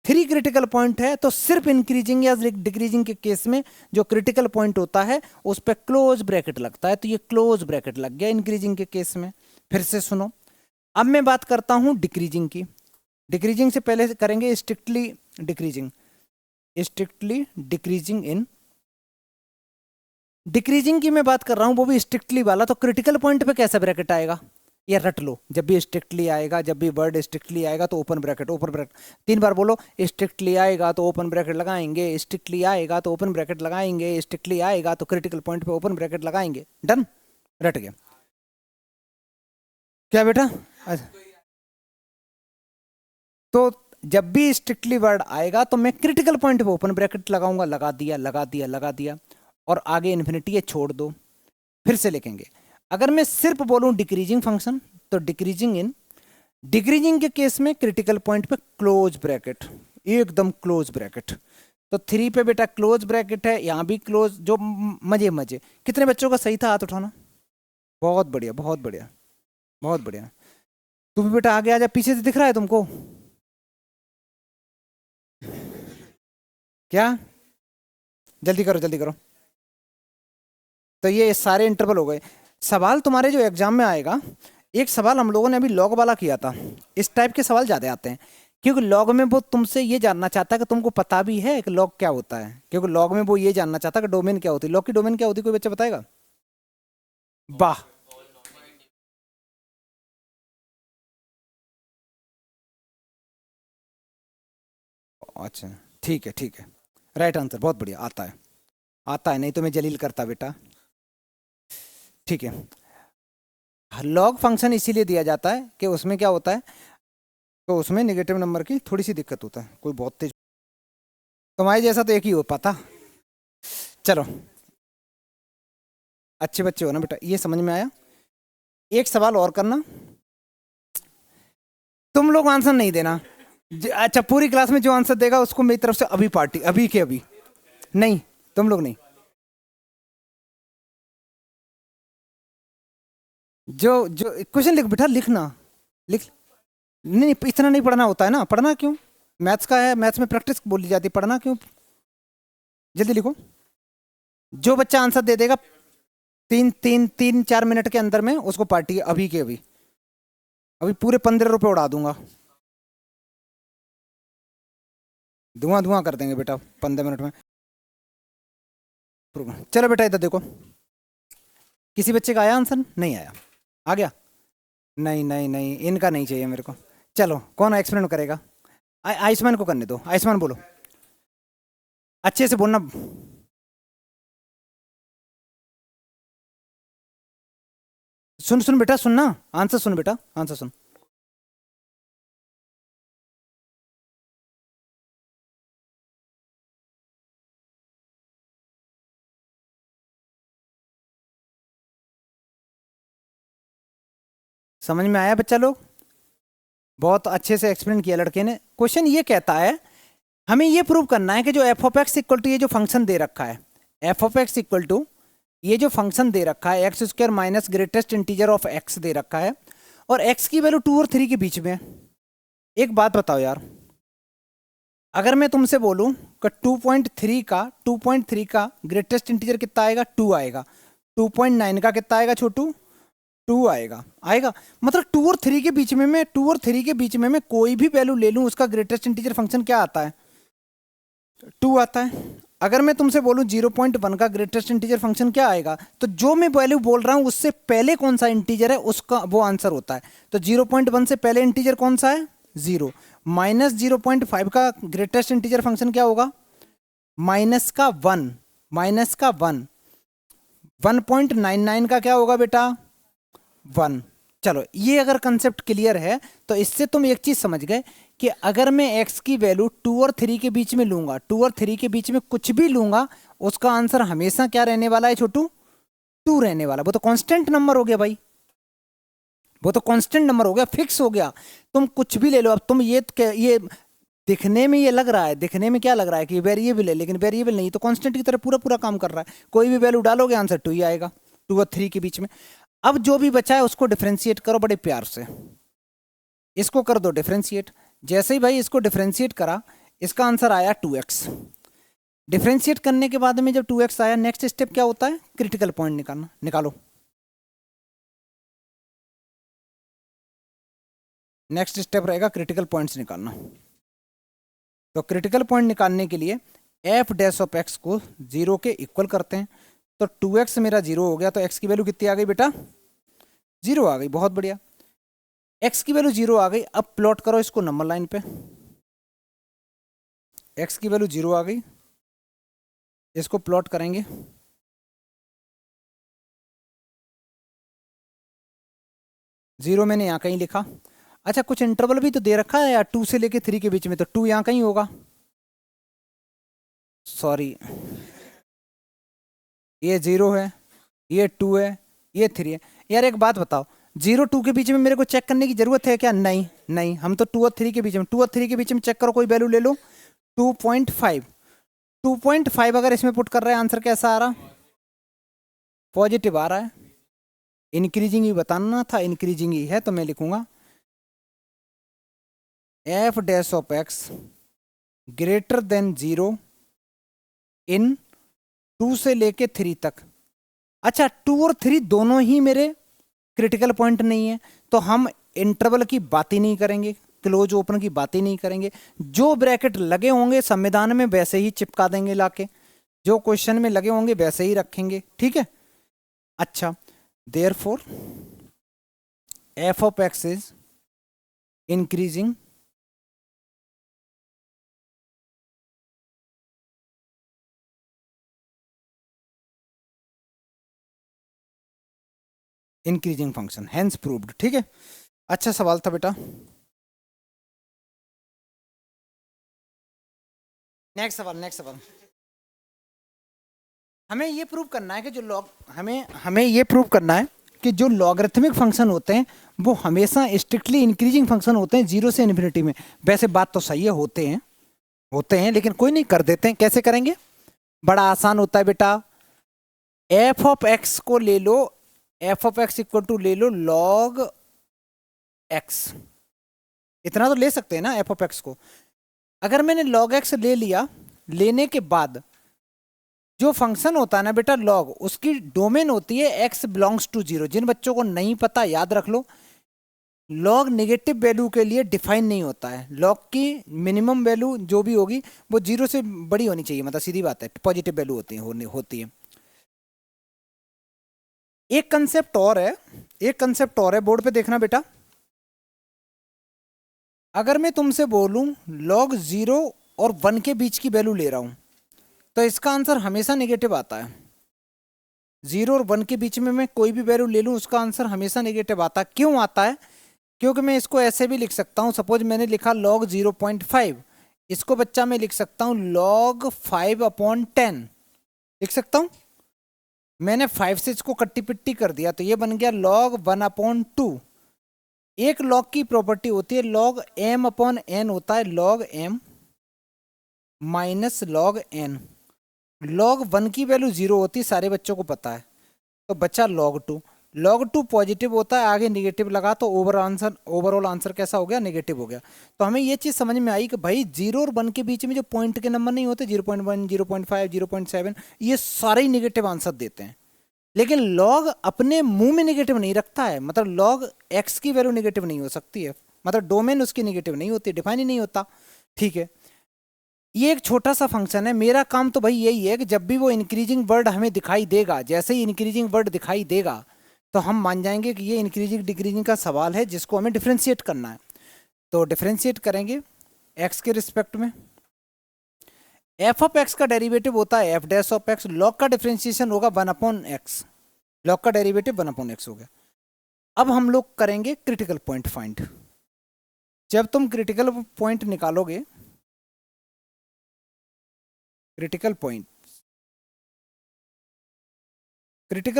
3 क्रिटिकल पॉइंट है तो सिर्फ इंक्रीजिंग या डिक्रीजिंग के केस में जो क्रिटिकल पॉइंट होता है उस पर क्लोज ब्रैकेट लगता है, तो ये क्लोज ब्रैकेट लग गया इंक्रीजिंग के केस में। फिर से सुनो, अब मैं बात करता हूं डिक्रीजिंग की। डिक्रीजिंग से पहले करेंगे strictly decreasing, strictly decreasing in. Decreasing की मैं बात कर रहा हूं वो भी स्ट्रिक्टली वाला, तो क्रिटिकल पॉइंट पे कैसा ब्रैकेट आएगा, ये रट लो, जब भी स्ट्रिक्टली आएगा, जब भी वर्ड स्ट्रिक्टली आएगा तो ओपन ब्रैकेट, ओपन ब्रैकेट। 3 बार बोलो, स्ट्रिक्टली आएगा तो ओपन ब्रैकेट लगाएंगे, स्ट्रिक्टली आएगा तो ओपन ब्रैकेट लगाएंगे, स्ट्रिक्टली आएगा तो क्रिटिकल पॉइंट पे ओपन ब्रैकेट लगाएंगे। डन, रट गया क्या बेटा? तो जब भी स्ट्रिक्टली वर्ड आएगा तो मैं क्रिटिकल पॉइंट पे ओपन ब्रैकेट लगाऊंगा, लगा दिया लगा दिया लगा दिया, और आगे इन्फिनिटी है छोड़ दो। फिर से लिखेंगे, अगर मैं सिर्फ बोलूं डिक्रीजिंग फंक्शन तो डिक्रीजिंग इन, डिक्रीजिंग के केस में क्रिटिकल पॉइंट पे क्लोज ब्रैकेट, एकदम क्लोज ब्रैकेट। तो 3 पे बेटा क्लोज ब्रैकेट है, यहां भी क्लोज, जो मजे मजे। कितने बच्चों का सही था हाथ उठाना? बहुत बढ़िया, बहुत बढ़िया, बहुत बढ़िया। तू भी बेटा आगे आ जा, पीछे से दिख रहा है तुमको क्या? जल्दी करो, जल्दी करो। तो ये सारे इंटरवल हो गए। सवाल तुम्हारे जो एग्जाम में आएगा, एक सवाल हम लोगों ने अभी लॉग वाला किया था। इस टाइप के सवाल ज्यादा आते हैं, क्योंकि लॉग में वो तुमसे ये जानना चाहता है कि तुमको पता भी है कि लॉग क्या होता है, क्योंकि लॉग में वो ये जानना चाहता है कि डोमेन क्या होती है। लॉग की डोमेन क्या होती है, कोई बच्चा बताएगा? वाह, अच्छा, ठीक है, ठीक है, राइट आंसर, बहुत बढ़िया, आता है। आता है, नहीं तो मैं जलील करता बेटा। ठीक है। लॉग फंक्शन इसीलिए दिया जाता है कि उसमें क्या होता है, तो उसमें नेगेटिव नंबर की थोड़ी सी दिक्कत होता है, कोई बहुत तेज। तुम्हारे जैसा तो एक ही हो पाता। चलो, अच्छे बच्चे हो ना बेटा, ये समझ में आया। एक सवाल और करना, तुम लोग आंसर नहीं देना। अच्छा, पूरी क्लास में जो आंसर देगा उसको मेरी तरफ से अभी पार्टी, अभी के अभी। नहीं, तुम लोग नहीं। जो जो क्वेश्चन लिख बेटा, लिखना, लिख। नहीं नहीं, इतना नहीं पढ़ना होता है ना, पढ़ना क्यों? मैथ्स का है, मैथ्स में प्रैक्टिस बोली जाती है, पढ़ना क्यों? जल्दी लिखो। जो बच्चा आंसर दे देगा 3-4 मिनट के अंदर में, उसको पार्टी है अभी के अभी। अभी पूरे 15 रुपए उड़ा दूंगा, धुआं धुआं कर देंगे बेटा 15 मिनट में। चलो बेटा इधर देखो, किसी बच्चे का आया आंसर? नहीं आया? आ गया? नहीं नहीं नहीं, इनका नहीं चाहिए मेरे को। चलो, कौन एक्सप्लेन करेगा? आयुष्मान को करने दो, आयुष्मान बोलो, अच्छे से बोलना। सुन सुन बेटा, सुनना, आंसर सुन बेटा, आंसर सुन। समझ में आया बच्चा लोग? बहुत अच्छे से एक्सप्लेन किया लड़के ने। क्वेश्चन ये कहता है, हमें ये प्रूव करना है कि जो F of X equal to ये जो फंक्शन दे रखा है, F of X equal to ये जो फंक्शन दे रखा है, X square minus greatest integer of X दे रखा है, और एक्स की वैल्यू 2 और 3 के बीच में है। एक बात बताओ यार, अगर मैं तुमसे बोलूं कि 2.3 का ग्रेटेस्ट इंटीजर कितना आएगा? 2 आएगा। 2.9 का कितना आएगा छोटू? 2 आएगा, आएगा। मतलब 2 और 3 के बीच में, मैं 2 और 3 के बीच में मैं कोई भी वैल्यू ले लूं, उसका ग्रेटेस्ट इंटीजर फंक्शन क्या आता है? 2 आता है। अगर मैं तुमसे बोलूं 0.1 का ग्रेटेस्ट इंटीजर फंक्शन क्या आएगा, तो जो मैं वैल्यू बोल रहा हूं उससे पहले कौन सा इंटीजर है उसका वो आंसर होता है। तो 0.1 से पहले इंटीजर कौन सा है? 0। माइनस 0.5 का ग्रेटेस्ट इंटीजर फंक्शन क्या होगा? माइनस का 1, माइनस का 1। 1.99 का क्या होगा बेटा? 1। चलो, ये अगर कंसेप्ट क्लियर है तो इससे तुम एक चीज समझ गए कि अगर मैं x की वैल्यू 2 और 3 के बीच में लूंगा, 2 और 3 के बीच में कुछ भी लूंगा, उसका आंसर हमेशा क्या रहने वाला है छोटू? 2 रहने वाला। वो तो कांस्टेंट नंबर हो गया भाई, वो तो कांस्टेंट नंबर हो गया, फिक्स हो गया। तुम कुछ भी ले लो। अब तुम ये दिखने में ये लग रहा है, दिखने में क्या लग रहा है कि वेरिएबल है, लेकिन वेरिएबल नहीं, तो कांस्टेंट की तरह पूरा पूरा काम कर रहा है। कोई भी वैल्यू डालोगे आंसर 2 ही आएगा, 2 और 3 के बीच में। अब जो भी बचा है उसको डिफ्रेंशिएट करो बड़े प्यार से, इसको कर दो डिफ्रेंशिएट। जैसे ही भाई इसको डिफ्रेंशिएट करा, इसका आंसर आया 2x। डिफ्रेंशिएट करने के बाद में जब 2x आया, नेक्स्ट स्टेप क्या होता है? क्रिटिकल पॉइंट निकालना। निकालो, नेक्स्ट स्टेप रहेगा क्रिटिकल पॉइंट्स निकालना। तो क्रिटिकल पॉइंट निकालने के लिए एफ डैश ऑफ एक्स को 0 के इक्वल करते हैं। तो 2x मेरा 0 हो गया, तो x की वैल्यू कितनी आ गई बेटा? 0 आ गई, बहुत बढ़िया। x की वैल्यू 0 आ गई, अब प्लॉट करो इसको नंबर लाइन पे। x की वैल्यू 0 आ गई, इसको प्लॉट करेंगे। जीरो मैंने यहाँ कहीं लिखा। अच्छा, कुछ इंटरवल भी तो दे रखा है यार, 2 से लेके 3 के बीच में, तो 2 यहाँ कहीं होगा। सॉरी, ये 0 है, ये 2 है, ये 3 है। यार एक बात बताओ, 0-2 के बीच में मेरे को चेक करने की जरूरत है क्या? नहीं नहीं, हम तो 2 और 3 के बीच में, 2 और 3 के बीच में चेक करो, कोई वैल्यू ले लो। 2.5, 2.5 अगर इसमें पुट कर रहे हैं, आंसर कैसा आ रहा? पॉजिटिव आ रहा है। इंक्रीजिंग ही बताना था, इंक्रीजिंग ही है, तो मैं लिखूंगा F dash of x greater than 0 इन 2 से लेके 3 तक। अच्छा 2 और 3 दोनों ही मेरे क्रिटिकल पॉइंट नहीं है, तो हम इंटरवल की बात ही नहीं करेंगे, क्लोज ओपन की बात ही नहीं करेंगे। जो ब्रैकेट लगे होंगे संविधान में वैसे ही चिपका देंगे लाके, जो क्वेश्चन में लगे होंगे वैसे ही रखेंगे, ठीक है। अच्छा therefore F of x is increasing increasing function, hence proved, ठीक है। अच्छा सवाल था बेटा। नेक्स्ट सवाल, नेक्स्ट सवाल। हमें ये प्रूव करना है कि जो लॉग हमें ये प्रूव करना है कि जो लॉगरिथमिक फंक्शन होते हैं वो हमेशा स्ट्रिक्टली इंक्रीजिंग फंक्शन होते हैं 0 से इन्फिनिटी में। वैसे बात तो सही है, होते हैं लेकिन कोई नहीं, कर देते हैं। कैसे करेंगे? बड़ा आसान होता है बेटा। एफ ऑफ एक्स को ले लो, F of X equal to ले लो लॉग एक्स, इतना तो ले सकते हैं ना एफ ऑफ एक्स को। अगर मैंने लॉग एक्स ले लिया, लेने के बाद जो फंक्शन होता है ना बेटा लॉग, उसकी डोमेन होती है एक्स बिलोंग्स टू 0। जिन बच्चों को नहीं पता याद रख लो, लॉग नेगेटिव वैल्यू के लिए डिफाइन नहीं होता है। लॉग की मिनिमम वैल्यू जो भी होगी वो 0 से बड़ी होनी चाहिए, मतलब सीधी बात है, पॉजिटिव वैल्यू होती है। एक कंसेप्ट और है, बोर्ड पे देखना बेटा। अगर मैं तुमसे बोलूं लॉग 0 और 1 के बीच की वैल्यू ले रहा हूं, तो इसका आंसर हमेशा नेगेटिव आता है। 0 और 1 के बीच में मैं कोई भी वैल्यू ले लूं, उसका आंसर हमेशा नेगेटिव आता है। क्यों आता है? क्योंकि मैं इसको ऐसे भी लिख सकता हूं, सपोज मैंने लिखा log 0.5, इसको बच्चा मैं लिख सकता हूं log 5/10 लिख सकता हूं। मैंने 5 से इसको कट्टी पिट्टी कर दिया तो ये बन गया log 1/2। एक log की प्रॉपर्टी होती है log m/n होता है log m minus log n। log 1 की वैल्यू 0 होती है, सारे बच्चों को पता है, तो बच्चा log 2 पॉजिटिव होता है, आगे नेगेटिव लगा तो ओवरऑल आंसर कैसा हो गया? नेगेटिव हो गया। तो हमें ये चीज़ समझ में आई कि भाई 0 और 1 के बीच में जो पॉइंट के नंबर नहीं होते 0.1 0.5 0.7 ये सारे ही नेगेटिव आंसर देते हैं। लेकिन लॉग अपने मुंह में नेगेटिव नहीं रखता है, मतलब लॉग एक्स की वैल्यू नेगेटिव नहीं हो सकती है, मतलब डोमेन उसकी नेगेटिव नहीं होती, डिफाइन ही नहीं होता, ठीक है। ये एक छोटा सा फंक्शन है। मेरा काम तो भाई यही है कि जब भी वो इंक्रीजिंग वर्ड हमें दिखाई देगा, जैसे ही इंक्रीजिंग वर्ड दिखाई देगा तो हम मान जाएंगे कि ये इंक्रीजिंग डिक्रीजिंग का सवाल है जिसको हमें डिफ्रेंशिएट करना है। तो डिफ्रेंशिएट करेंगे एक्स के रिस्पेक्ट में। एफ ऑफ एक्स का डेरिवेटिव होता है F dash of x, log का डिफ्रेंशिएशन होगा 1/x, लॉग का डेरिवेटिव 1/x हो गया। अब हम लोग करेंगे क्रिटिकल पॉइंट फाइंड। जब तुम क्रिटिकल पॉइंट निकालोगे, क्रिटिकल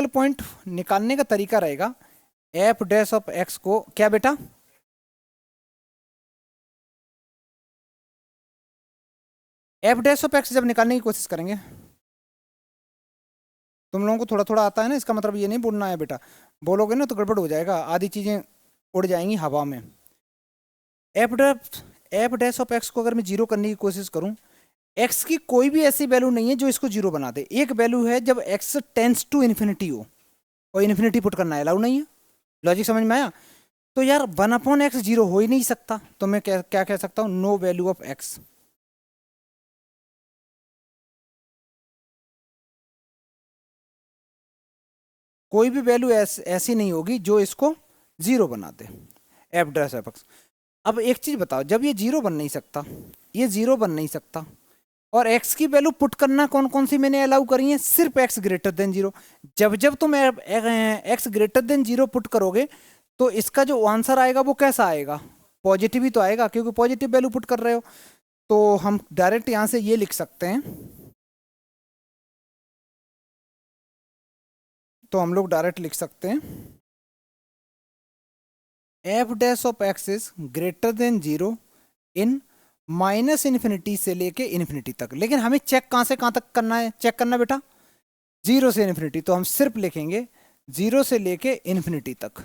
पॉइंट निकालने का तरीका रहेगा एफ डैश ऑफ एक्स को, क्या बेटा? एफ डैश ऑफ एक्स जब निकालने की कोशिश करेंगे, तुम लोगों को थोड़ा थोड़ा आता है ना, इसका मतलब ये नहीं बोलना है बेटा, बोलोगे ना तो गड़बड़ हो जाएगा, आधी चीजें उड़ जाएंगी हवा में। एफ डैश ऑफ एक्स को अगर मैं 0 करने की कोशिश करूं, एक्स की कोई भी ऐसी वैल्यू नहीं है जो इसको 0 बना दे। एक वैल्यू है जब एक्स टेंस टू इन्फिनिटी हो, और इन्फिनिटी पुट करना अलाउ नहीं है। लॉजिक समझ में आया? तो यार 1/x 0 हो ही नहीं सकता, तो मैं क्या क्या कह सकता हूं? No value of X. कोई भी वैल्यू ऐसी नहीं होगी जो इसको 0 बना दे, एफ डैश ऑफ एक्स। अब एक चीज बताओ, जब ये 0 बन नहीं सकता, ये 0 बन नहीं सकता, और x की वैल्यू पुट करना कौन कौन सी मैंने अलाउ करी है? सिर्फ x ग्रेटर देन 0। जब जब तुम x ग्रेटर देन 0 पुट करोगे तो इसका जो आंसर आएगा वो कैसा आएगा? पॉजिटिव ही तो आएगा, क्योंकि पॉजिटिव वैल्यू पुट कर रहे हो। तो हम डायरेक्ट यहां से ये लिख सकते हैं, तो हम लोग डायरेक्ट लिख सकते हैं F dash of x is greater than 0 in -infinity से लेके इन्फिनिटी तक। लेकिन हमें चेक कहां से कहां तक करना है? चेक करना बेटा 0 से इन्फिनिटी, तो हम सिर्फ लिखेंगे जीरो से लेके इन्फिनिटी तक।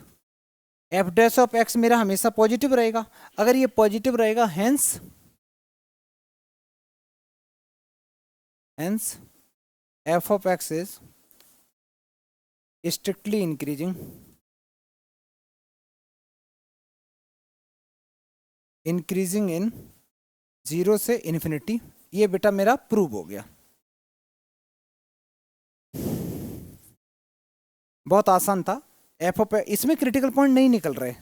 एफ डैश ऑफ एक्स मेरा हमेशा पॉजिटिव रहेगा। अगर ये पॉजिटिव रहेगा, hence hence F of x is strictly increasing in zero से इन्फिनिटी। ये बेटा मेरा प्रूव हो गया। बहुत आसान था। एफ ऑफ इसमें क्रिटिकल पॉइंट नहीं निकल रहे,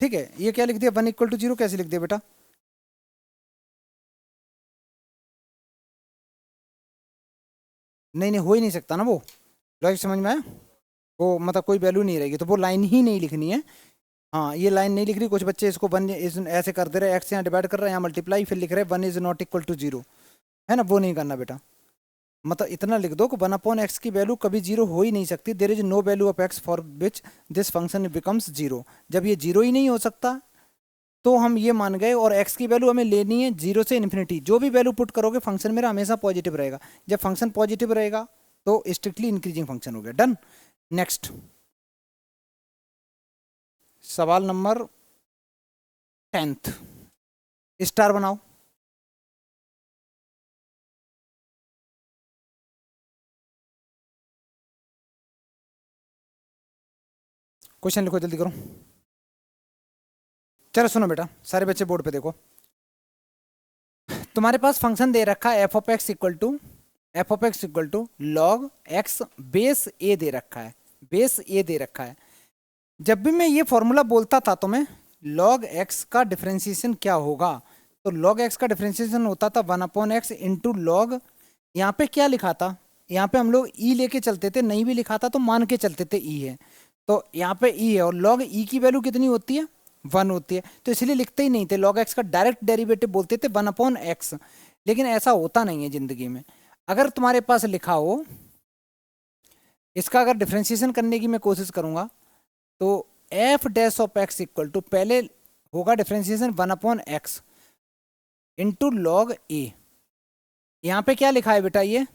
ठीक है। ये क्या लिख दिया, 1 = 0 कैसे लिख दिया बेटा? नहीं नहीं, हो ही नहीं सकता ना वो। लॉजिक समझ में आया? वो मतलब कोई वैल्यू नहीं रहेगी, तो वो लाइन ही नहीं लिखनी है। हाँ, ये लाइन नहीं लिख रही। कुछ बच्चे इसको वन ऐसे कर दे रहे, एक्स यहाँ डिवाइड कर रहे हैं, यहाँ मल्टीप्लाई, फिर लिख रहे हैं 1 = 0, है ना। वो नहीं करना बेटा। मतलब इतना लिख दो कि 1/x की वैल्यू कभी जीरो हो ही नहीं सकती। There is no value of x for which this function becomes zero. जब ये जीरो ही नहीं हो सकता तो हम ये मान गए, और x की वैल्यू हमें लेनी है जीरो से इन्फिनिटी। जो भी वैल्यू पुट करोगे फंक्शन मेरा हमेशा पॉजिटिव रहेगा। जब फंक्शन पॉजिटिव रहेगा तो स्ट्रिक्टली इंक्रीजिंग फंक्शन हो गया। डन। नेक्स्ट सवाल नंबर 10th, स्टार बनाओ। क्वेश्चन लिखो, जल्दी करो। चलो सुनो बेटा, सारे बच्चे बोर्ड पे देखो। तुम्हारे पास फंक्शन दे रखा है F of X equal to log X base A दे रखा है, बेस ए दे रखा है। जब भी मैं ये फॉर्मूला बोलता था तुम्हें लॉग एक्स का डिफरेंशिएशन क्या होगा, तो लॉग एक्स का डिफरेंशिएशन होता था 1/x इंटू लॉग, यहाँ पे क्या लिखा था, यहाँ पे हम लोग ई लेके चलते थे, नहीं भी लिखा था तो मान के चलते थे ई है, तो यहाँ पे ई है, और लॉग ई की वैल्यू कितनी होती है, 1 होती है, तो इसलिए लिखते ही नहीं थे। लॉग एक्स का डायरेक्ट डेरिवेटिव बोलते थे 1/x। लेकिन ऐसा होता नहीं है जिंदगी में। अगर तुम्हारे पास लिखा हो, इसका अगर डिफ्रेंशिएशन करने की मैं कोशिश करूंगा तो F dash of X equal to पहले होगा differentiation 1/x into log A. यहाँ पे क्या लिखा है बेटा, ये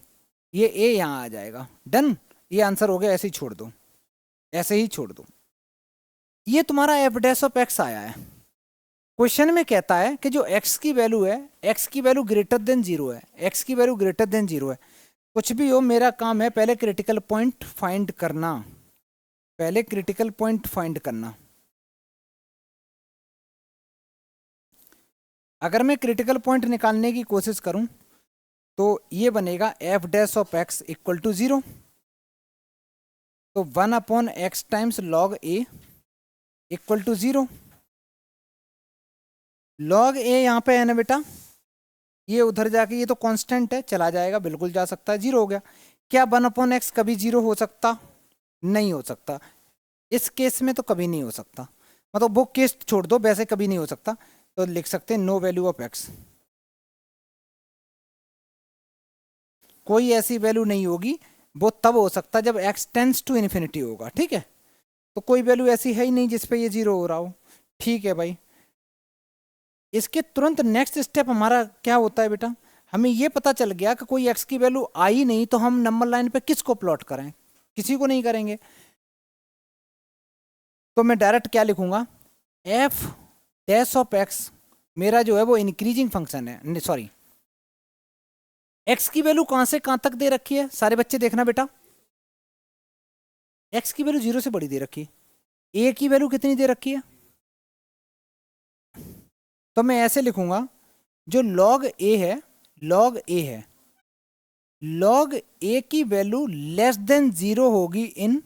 ए यहाँ आ जाएगा। डन। ये आंसर हो गया, ऐसे ही छोड़ दो, ऐसे ही छोड़ दो। ये तुम्हारा एफ डैश ऑफ एक्स आया है। क्वेश्चन में कहता है कि जो x की वैल्यू है, x की वैल्यू ग्रेटर देन जीरो है, x की वैल्यू ग्रेटर देन जीरो है। कुछ भी हो, मेरा काम है पहले क्रिटिकल पॉइंट फाइंड करना, पहले क्रिटिकल पॉइंट फाइंड करना। अगर मैं क्रिटिकल पॉइंट निकालने की कोशिश करूं तो ये बनेगा F dash of X equal to 0, तो 1/x times log A equal to 0। Log A यहाँ पे है ना बेटा, ये उधर जाके, ये तो कांस्टेंट है, चला जाएगा, बिल्कुल जा सकता है, 0 हो गया। क्या 1/x कभी 0 हो सकता? नहीं हो सकता। इस केस में तो कभी नहीं हो सकता, मतलब वो केस छोड़ दो, वैसे कभी नहीं हो सकता। तो लिख सकते हैं नो वैल्यू ऑफ एक्स, कोई ऐसी वैल्यू नहीं होगी। वो तब हो सकता जब x टेंस टू इन्फिनिटी होगा, ठीक है। तो कोई वैल्यू ऐसी है ही नहीं जिसपे ये 0 हो रहा हो, ठीक है भाई। इसके तुरंत नेक्स्ट स्टेप हमारा क्या होता है बेटा, हमें ये पता चल गया कि कोई x की वैल्यू आई नहीं, तो हम नंबर लाइन पे किसको प्लॉट करें? किसी को नहीं करेंगे। तो मैं डायरेक्ट क्या लिखूंगा, एफ डैश ऑफ एक्स मेरा जो है वो इंक्रीजिंग फंक्शन है, सॉरी, x की वैल्यू कहां से कहां तक दे रखी है, सारे बच्चे देखना बेटा। x की वैल्यू 0 से बड़ी दे रखी है, a की वैल्यू कितनी दे रखी है, तो मैं ऐसे लिखूंगा, जो log a है, log a है, log a की वैल्यू लेस देन 0 होगी इन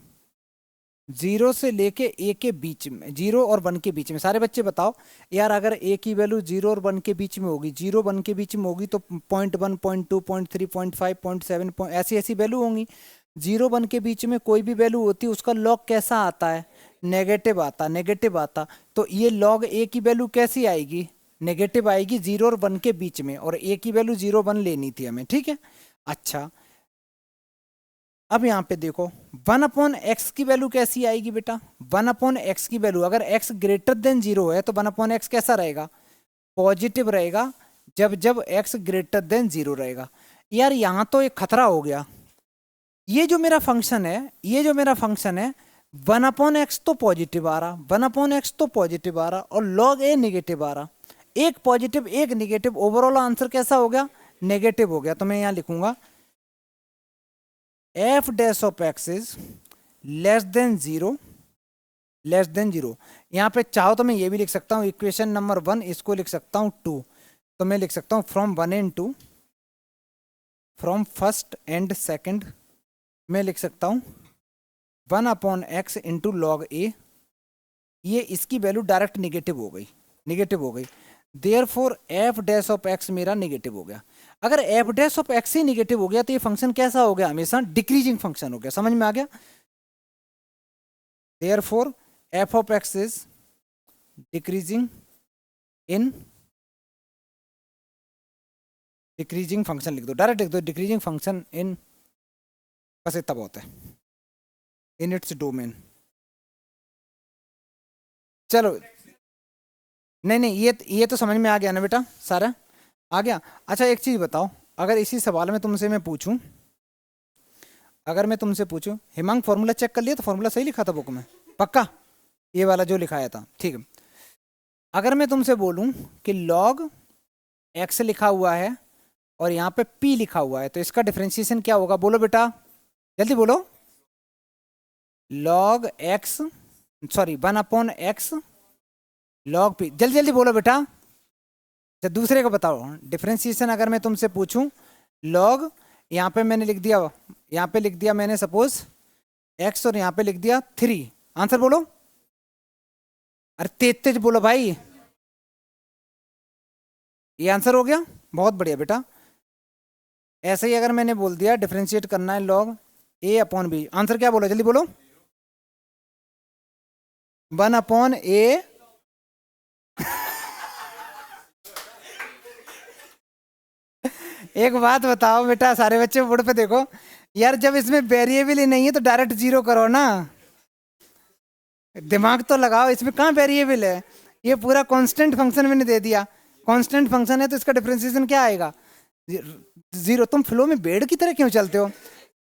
0 से लेके a के बीच में, 0 और 1 के बीच में। सारे बच्चे बताओ यार, अगर a की वैल्यू 0 और 1 के बीच में होगी, 0 1 के बीच में होगी, तो 0.1 0.2 0.3 0.5 0.7 ऐसी ऐसी वैल्यू होंगी। 0 1 के बीच में कोई भी वैल्यू होती है, उसका लॉग कैसा आता है, नेगेटिव आता, नेगेटिव आता। तो ये लॉग a की वैल्यू कैसी आएगी, नेगेटिव आएगी 0 और 1 के बीच में, और a की वैल्यू 0 1 लेनी थी हमें, ठीक है। अच्छा, अब यहाँ पे देखो 1/x की वैल्यू कैसी आएगी बेटा, 1/x की वैल्यू अगर x ग्रेटर देन 0 है तो 1/x कैसा रहेगा, पॉजिटिव रहेगा, जब जब x ग्रेटर देन 0 रहेगा। यार यहाँ तो एक खतरा हो गया, ये जो मेरा फंक्शन है, ये जो मेरा फंक्शन है, वन अपॉन एक्स तो पॉजिटिव आ रहा, वन अपॉन एक्स तो पॉजिटिव आ रहा, और लॉग ए निगेटिव आ रहा, एक पॉजिटिव एक निगेटिव, ओवरऑल आंसर कैसा हो गया, नेगेटिव हो गया। तो मैं यहां लिखूंगा F dash of x is less than zero, less than zero. यहां पे चाहो तो मैं ये भी लिख सकता हूं, इक्वेशन नंबर 1 इसको लिख सकता हूं 2, तो मैं लिख सकता हूं from 1 and 2, from first and second मैं लिख सकता हूं 1 अपॉन एक्स इंटू लॉग ए, ये इसकी वैल्यू डायरेक्ट निगेटिव हो गई, निगेटिव हो गई। Therefore F dash of x मेरा निगेटिव हो गया। अगर F dash of x he negative हो गया तो ये फंक्शन कैसा हो गया, हमेशा डिक्रीजिंग फंक्शन हो गया। समझ में आ गया? Therefore F of x is decreasing in, decreasing function लिख दो, डायरेक्ट लिख दो डिक्रीजिंग फंक्शन इन, बस इतना बहुत है, इन इट्स डोमेन। चलो नहीं नहीं, ये तो समझ में आ गया ना बेटा, सारा आ गया। अच्छा एक चीज बताओ, अगर इसी सवाल में तुमसे मैं पूछूं, अगर मैं तुमसे पूछूं हिमांग फॉर्मूला चेक कर लिया, तो फॉर्मूला सही लिखा था बुक में पक्का, ये वाला जो लिखाया था, ठीक है। अगर मैं तुमसे बोलूं कि लॉग एक्स लिखा हुआ है और यहाँ पे पी लिखा हुआ है, तो इसका डिफरेंशिएशन क्या होगा, बोलो बेटा जल्दी बोलो। Log x, sorry 1 upon x log P, जल्दी जल्दी बोलो बेटा। अच्छा दूसरे को बताओ डिफरेंशिएशन, अगर मैं तुमसे पूछूं लॉग, यहाँ पे मैंने लिख दिया, यहाँ पे लिख दिया मैंने सपोज एक्स और यहाँ पे लिख दिया 3, आंसर बोलो। अरे तेज तेज बोलो भाई, ये आंसर हो गया, बहुत बढ़िया बेटा। ऐसे ही अगर मैंने बोल दिया डिफरेंशिएट करना है लॉग ए अपॉन बी, आंसर क्या बोलो जल्दी बोलो। 1 अपॉन ए, एक बात बताओ बेटा, सारे बच्चे बोर्ड पे देखो यार, जब इसमें वेरिएबल ही नहीं है तो डायरेक्ट जीरो करो ना, दिमाग तो लगाओ, इसमें कहाँ वेरिएबल है, ये पूरा कांस्टेंट फंक्शन मैंने दे दिया, कांस्टेंट फंक्शन है तो इसका डिफरेंशिएशन क्या आएगा, जीरो। तुम फ्लो में बेड की तरह क्यों चलते हो,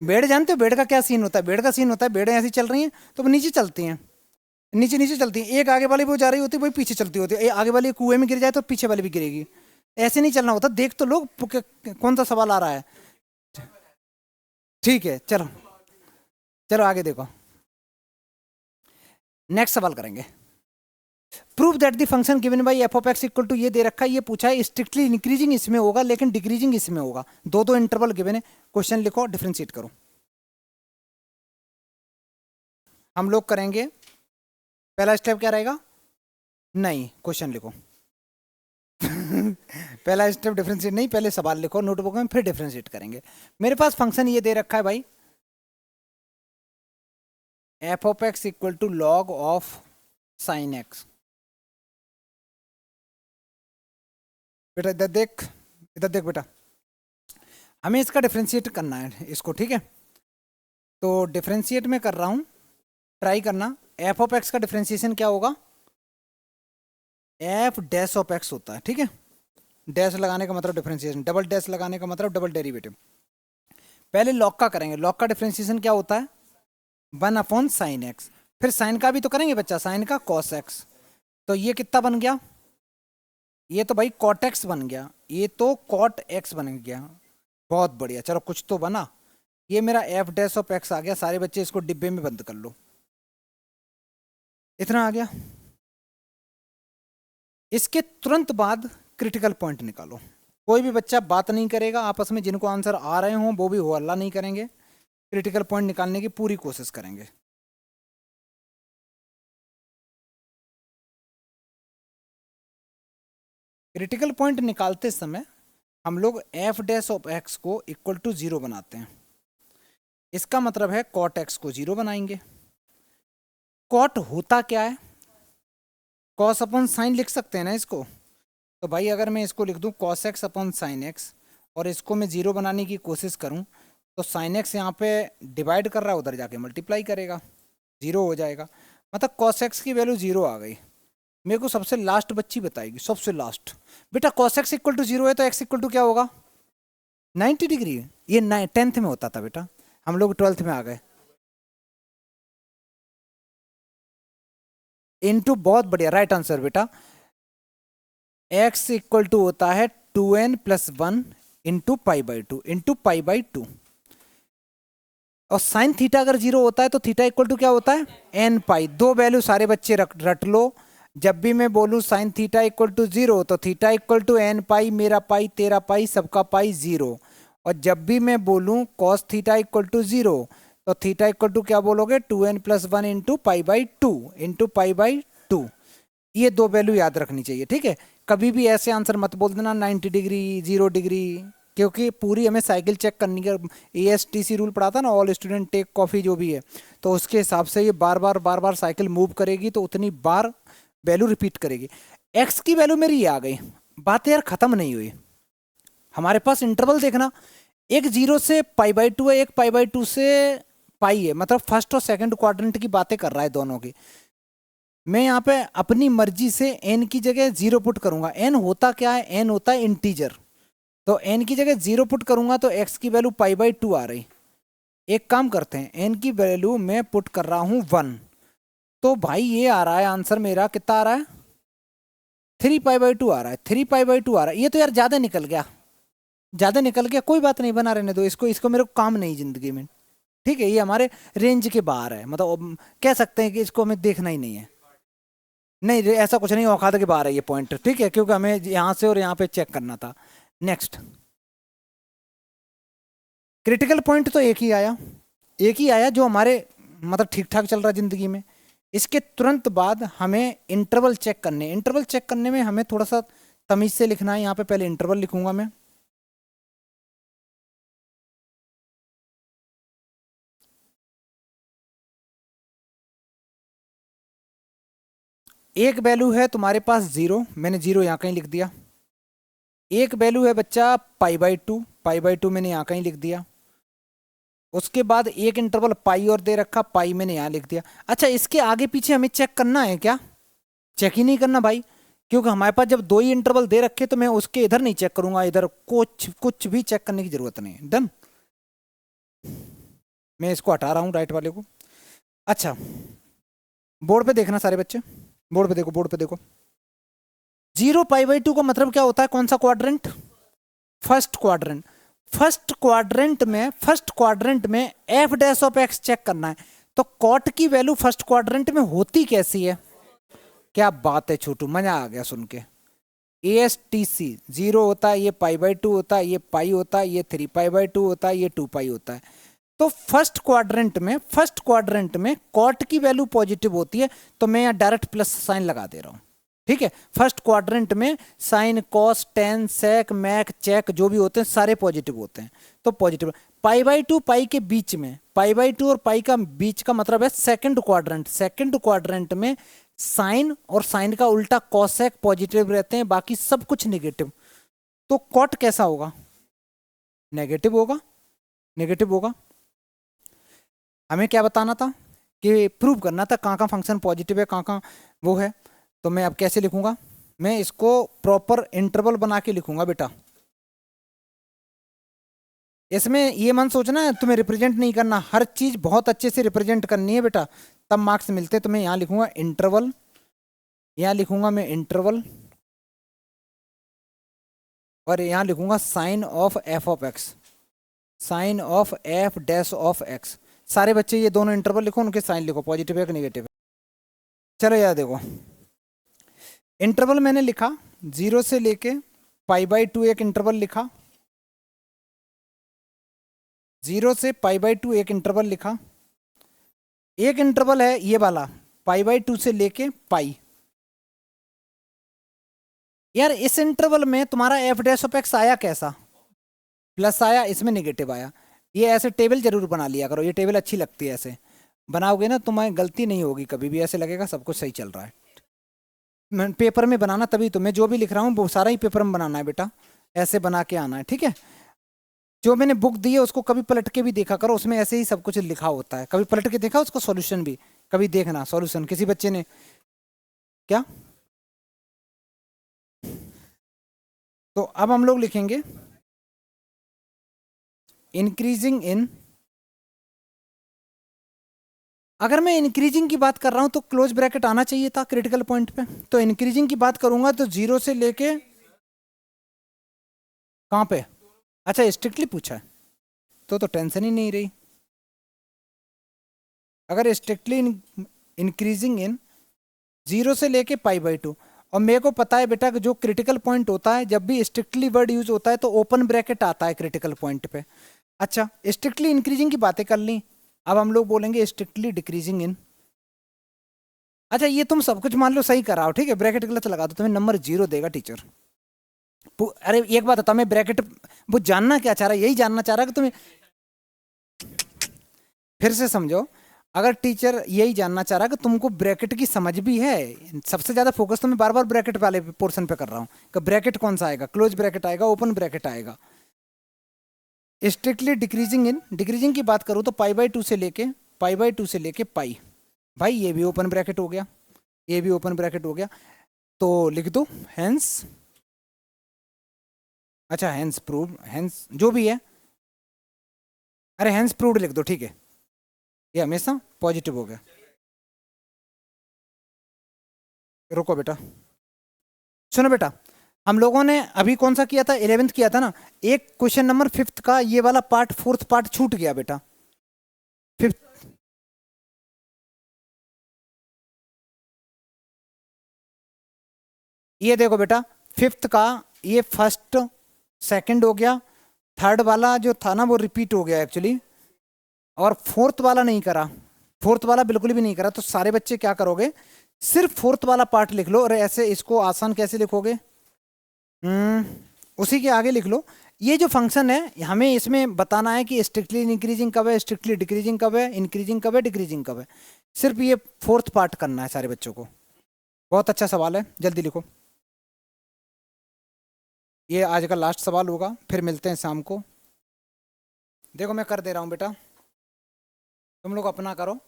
बेड जानते हो बेड का क्या सीन होता है, बेड का सीन होता है बेड ऐसी चल रही हैं तो वो नीचे चलती हैं, नीचे नीचे चलती है, एक आगे वाली वो जा रही होती है वही पीछे चलती होती है, आगे वाली कुएं में गिर जाए तो पीछे वाली भी गिरेगी, ऐसे नहीं चलना होता। देख तो लोग कौन सा सवाल आ रहा है, ठीक है चलो, चलो आगे देखो, नेक्स्ट सवाल करेंगे। Prove that the function given by F of X equal to, ये दे रखा है, ये पूछा है स्ट्रिक्टली इंक्रीजिंग इसमें होगा लेकिन डिक्रीजिंग इसमें होगा, दो दो इंटरवल गिवन है, क्वेश्चन लिखो डिफरेंशिएट करो। हम लोग करेंगे, पहला स्टेप क्या रहेगा, नहीं क्वेश्चन लिखो पहला स्टेप डिफरेंशिएट नहीं, पहले सवाल लिखो नोटबुक में फिर डिफरेंशिएट करेंगे। मेरे पास फंक्शन ये दे रखा है भाई, F of X equal to log of sine X. बेटा इधर देख, इधर देख बेटा, हमें इसका डिफरेंशिएट करना है इसको, ठीक है। तो डिफरेंशिएट में कर रहा हूं, ट्राई करना। एफ ऑफ एक्स का डिफरेंशिएशन क्या होगा, एफ डैश ऑफ एक्स होता है, ठीक है। डैश लगाने का मतलब डिफरेंशिएशन, डबल डैश लगाने का मतलब डबल डेरिवेटिव। पहले लॉग का करेंगे, लॉग का डिफरेंशिएशन क्या होता है, 1 अपॉन साइन एक्स, फिर साइन का भी तो करेंगे बच्चा, साइन का कॉस एक्स, तो ये कितना बन गया, ये तो भाई कॉट एक्स बन गया, ये तो कॉट एक्स बन गया, बहुत बढ़िया, चलो कुछ तो बना। ये मेरा एफ डैश ऑफ एक्स आ गया, सारे बच्चे इसको डिब्बे में बंद कर लो, इतना आ गया। इसके तुरंत बाद क्रिटिकल पॉइंट निकालो, कोई भी बच्चा बात नहीं करेगा आपस में, जिनको आंसर आ रहे हों वो भी हो हल्ला नहीं करेंगे, क्रिटिकल पॉइंट निकालने की पूरी कोशिश करेंगे। क्रिटिकल पॉइंट निकालते समय हम लोग एफ डैश ऑफ एक्स को इक्वल टू जीरो बनाते हैं, इसका मतलब है कॉट एक्स को जीरो बनाएंगे। कॉट होता क्या है, कॉस अपॉन साइन लिख सकते हैं ना इसको, तो भाई अगर मैं इसको लिख दूं cos x upon sine x और इसको मैं जीरो बनाने की कोशिश करूं, तो साइन एक्स यहाँ पे डिवाइड कर रहा है, उधर जाके मल्टीप्लाई करेगा, जीरो हो जाएगा, मतलब कॉस एक्स की वैल्यू जीरो आ गई। मेरे को सबसे लास्ट बच्ची बताएगी, सबसे लास्ट बेटा, cos X equal to zero है तो एक्स इक्वल टू क्या होगा, 90 डिग्री। ये 10th में होता था बेटा, हम लोग 12th में आ गए। इनटू, बहुत बढ़िया, राइट आंसर बेटा। x इक्वल टू होता है 2n+1 into pi by two, into pi by to. और साइन थीटा अगर जीरो होता है तो थीटा इक्वल टू क्या होता है, एन पाई। दो वैल्यू सारे बच्चे रट लो। जब भी मैं बोलूं sine theta equal to zero तो theta equal to N pi, मेरा पाई तेरा पाई सबका पाई जीरो। और जब भी मैं बोलूं cos theta equal to zero तो थीटा इक्वल टू क्या बोलोगे, 2n+1 into pi by two, into pi by two. ये दो वैल्यू याद रखनी चाहिए, ठीक है। कभी भी ऐसे आंसर मत बोल देना 90 डिग्री 0 डिग्री, क्योंकि पूरी हमें साइकिल चेक करनी है। ASTC रूल पढ़ा था ना, ऑल स्टूडेंट टेक कॉफी, जो भी है, तो उसके हिसाब से ये बार बार साइकिल मूव करेगी तो उतनी बार वैल्यू रिपीट करेगी। एक्स की वैल्यू मेरी ये आ गई, बात यार खत्म नहीं हुई। हमारे पास इंटरवल देखना, एक जीरो से पाई बाई टू है, एक पाई बाई टू से पाई है, मतलब फर्स्ट और सेकंड क्वाड्रेंट की बातें कर रहा है दोनों की। मैं यहाँ पे अपनी मर्जी से n की जगह जीरो पुट करूंगा। n होता क्या है, n होता है इंटीजर, तो n की जगह जीरो पुट करूंगा तो x की वैल्यू पाई बाई टू आ रही। एक काम करते हैं, n की वैल्यू मैं पुट कर रहा हूं 1, तो भाई ये आ रहा है आंसर मेरा, कितना आ रहा है, 3 पाई बाई टू आ रहा है, 3 पाई बाई टू आ रहा है। ये तो यार ज्यादा निकल गया, ज्यादा निकल गया, कोई बात नहीं, बना रहने दो इसको, इसको मेरे को काम नहीं जिंदगी में, ठीक है। ये हमारे रेंज के बाहर है, मतलब कह सकते हैं कि इसको हमें देखना ही नहीं है। नहीं ऐसा कुछ नहीं, औकात के बाहर है ये पॉइंट, ठीक है, क्योंकि हमें यहाँ से और यहाँ पे चेक करना था। नेक्स्ट, क्रिटिकल पॉइंट तो एक ही आया, एक ही आया जो हमारे मतलब ठीक ठाक चल रहा है जिंदगी में। इसके तुरंत बाद हमें इंटरवल चेक करने, इंटरवल चेक करने में हमें थोड़ा सा तमीज से लिखना है। यहाँ पे पहले इंटरवल लिखूंगा मैं, एक वैल्यू है तुम्हारे पास जीरो, मैंने जीरो यहाँ कहीं लिख दिया। एक वैल्यू है बच्चा पाई by two, pi by to मैंने यहाँ कहीं लिख दिया। उसके बाद एक इंटरवल पाई और दे रखा, पाई मैंने यहाँ लिख दिया। अच्छा, इसके आगे पीछे हमें चेक करना है क्या, चेक ही नहीं करना भाई, क्योंकि हमारे पास जब दो ही इंटरवल दे रखे तो मैं उसके इधर नहीं चेक करूंगा, इधर कुछ कुछ भी चेक करने की जरूरत नहीं है। डन, मैं इसको हटा रहा हूँ राइट वाले को। अच्छा, बोर्ड पे देखना सारे बच्चे, बोर्ड पे देखो, बोर्ड पे देखो। 0 पाई बाई टू का मतलब क्या होता है, कौन सा quadrant, first quadrant. First quadrant में F dash of X check करना है, तो कॉट की वैल्यू फर्स्ट क्वाड्रेंट में होती कैसी है। क्या बात है छोटू, मजा आ गया सुन के। ASTC जीरो होता है, ये पाई बाई टू होता है, ये पाई होता है, ये 3 पाई बाई टू होता है, ये 2 पाई होता है। तो फर्स्ट क्वाड्रेंट में कॉट की वैल्यू पॉजिटिव होती है, तो मैं यहाँ डायरेक्ट प्लस साइन लगा दे रहा हूँ, ठीक है। फर्स्ट क्वाड्रेंट में साइन कॉस टेन सेक मैक चेक जो भी होते हैं सारे पॉजिटिव होते हैं, तो positive. Pi by two pi के बीच में, पाई बाई टू और पाई का बीच का मतलब है सेकंड क्वाड्रेंट। सेकंड क्वाड्रेंट में साइन और साइन का उल्टा कॉसेक पॉजिटिव रहते हैं, बाकी सब कुछ नेगेटिव। तो कॉट कैसा होगा, नेगेटिव होगा, नेगेटिव होगा। हमें क्या बताना था, कि प्रूव करना था कहाँ कहाँ फंक्शन पॉजिटिव है, कहाँ कहाँ वो है। तो मैं अब कैसे लिखूंगा, मैं इसको प्रॉपर इंटरवल बना के लिखूंगा बेटा। इसमें ये मन सोचना है तुम्हें रिप्रेजेंट नहीं करना, हर चीज बहुत अच्छे से रिप्रेजेंट करनी है बेटा, तब मार्क्स मिलते हैं। तो मैं यहाँ लिखूंगा इंटरवल, यहाँ लिखूंगा मैं इंटरवल, और यहाँ लिखूंगा sign of F of X, sign of F dash of X. सारे बच्चे ये दोनों इंटरवल लिखो, उनके साइन लिखो, पॉजिटिव है कि नेगेटिव है। चलो यार देखो, इंटरवल मैंने लिखा, जीरो से लेके पाई बाई टू एक इंटरवल लिखा, जीरो से पाई बाई टू एक इंटरवल लिखा। एक इंटरवल है ये वाला, पाई बाई टू से लेके पाई। यार इस इंटरवल में तुम्हारा एफ डैश ऑफ एक्स आया कैसा, प्लस आया, इसमें नेगेटिव आया। ये ऐसे टेबल जरूर बना लिया करो, ये टेबल अच्छी लगती है, ऐसे बनाओगे ना तुम्हें गलती नहीं होगी कभी भी, ऐसे लगेगा सब कुछ सही चल रहा है। पेपर में बनाना, तभी तो मैं जो भी लिख रहा हूँ वो सारा ही पेपर में बनाना है बेटा, ऐसे बना के आना है, ठीक है। जो मैंने बुक दी है उसको कभी पलट के भी देखा करो, उसमें ऐसे ही सब कुछ लिखा होता है, कभी पलट के देखा उसको सॉल्यूशन भी, कभी देखना सॉल्यूशन किसी बच्चे ने। क्या, तो अब हम लोग लिखेंगे इंक्रीजिंग इन अगर मैं इंक्रीजिंग की बात कर रहा हूं तो क्लोज ब्रैकेट आना चाहिए था क्रिटिकल पॉइंट पे। तो इंक्रीजिंग की बात करूंगा तो 0 से लेके कहां पे? अच्छा स्ट्रिक्टली पूछा है तो टेंशन ही नहीं रही। अगर स्ट्रिक्टली इंक्रीजिंग इन 0 से लेके π/2, और मेरे को पता है बेटा कि जो क्रिटिकल पॉइंट होता है जब भी स्ट्रिक्टली वर्ड यूज होता है तो ओपन ब्रैकेट आता है क्रिटिकल पॉइंट पे। अच्छा स्ट्रिक्टली इंक्रीजिंग की बातें कर ली, अब हम लोग बोलेंगे स्ट्रिक्टली डिक्रीजिंग इन। अच्छा ये तुम सब कुछ मान लो सही कराओ, ठीक है, ब्रैकेट गलत लगा दो तुम्हें नंबर 0 देगा टीचर। अरे एक बात होता मैं ब्रैकेट, वो जानना क्या चाह रहा है, यही जानना चाह रहा है कि तुम्हें, फिर से समझो, अगर टीचर यही जानना चाह रहा है कि तुमको ब्रैकेट की समझ भी है, सबसे ज्यादा फोकस तो मैं बार बार ब्रैकेट वाले पोर्शन पे कर रहा हूँ कि ब्रैकेट कौन सा आएगा, क्लोज ब्रैकेट आएगा, ओपन ब्रैकेट आएगा। स्ट्रिक्टली डिक्रीजिंग इन, डिक्रीजिंग की बात करूँ तो π/2 से लेके π/2 से लेके पाई, भाई ये भी ओपन ब्रैकेट हो गया, ये भी ओपन ब्रैकेट हो गया, तो लिख दो हेंस। अच्छा हेंस प्रूव, हेंस जो भी है, अरे हेंस प्रूव्ड लिख दो, ठीक है, ये हमेशा पॉजिटिव हो गया। रुको बेटा, सुनो बेटा, हम लोगों ने अभी कौन सा किया था, 11th किया था ना, एक क्वेश्चन नंबर 5th का ये वाला पार्ट, 4th पार्ट छूट गया बेटा। 5th, ये देखो बेटा, 5th का ये फर्स्ट सेकंड हो गया, थर्ड वाला जो था ना वो रिपीट हो गया एक्चुअली, और फोर्थ वाला नहीं करा, फोर्थ वाला बिल्कुल भी नहीं करा। तो सारे बच्चे क्या करोगे, सिर्फ फोर्थ वाला पार्ट लिख लो, और ऐसे इसको आसान कैसे लिखोगे, उसी के आगे लिख लो। ये जो फंक्शन है हमें इसमें बताना है कि स्ट्रिक्टली इंक्रीजिंग कब है, स्ट्रिक्टली डिक्रीजिंग कब है, इंक्रीजिंग कब है, डिक्रीजिंग कब है, सिर्फ ये फोर्थ पार्ट करना है सारे बच्चों को। बहुत अच्छा सवाल है, जल्दी लिखो, ये आज का लास्ट सवाल होगा, फिर मिलते हैं शाम को। देखो मैं कर दे रहा हूँ बेटा, तुम लोग अपना करो,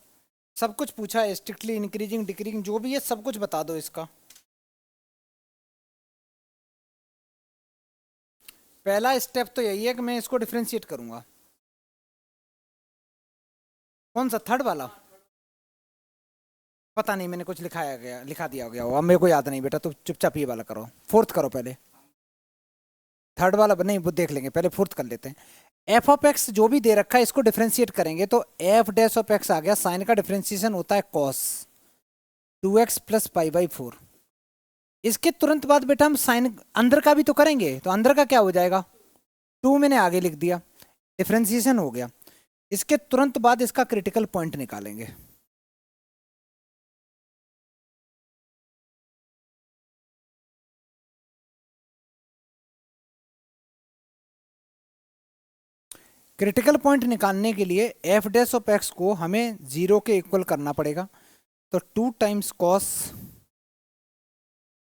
सब कुछ पूछा है, स्ट्रिक्टली इंक्रीजिंग डिक्रीजिंग जो भी है सब कुछ बता दो इसका। पहला स्टेप तो यही है कि मैं इसको डिफ्रेंशिएट करूंगा। कौन सा, थर्ड वाला? पता नहीं, मैंने कुछ लिखाया गया, लिखा दिया गया होगा, मेरे को याद नहीं बेटा, तो चुपचाप ये वाला करो, फोर्थ करो पहले, थर्ड वाला नहीं वो देख लेंगे, पहले फोर्थ कर लेते हैं। एफ ऑफ एक्स जो भी दे रखा है इसको डिफ्रेंशिएट करेंगे तो एफ डैश ऑफ एक्स आ गया, साइन का डिफ्रेंशिएशन होता है कॉस 2x प्लस π/4। इसके तुरंत बाद बेटा हम साइन अंदर का भी तो करेंगे, तो अंदर का क्या हो जाएगा, 2 मैंने आगे लिख दिया, डिफ्रेंशिएशन हो गया। इसके तुरंत बाद इसका क्रिटिकल पॉइंट निकालेंगे। क्रिटिकल पॉइंट निकालने के लिए एफ डैश ऑफ एक्स को हमें 0 के इक्वल करना पड़ेगा, तो 2 टाइम्स कॉस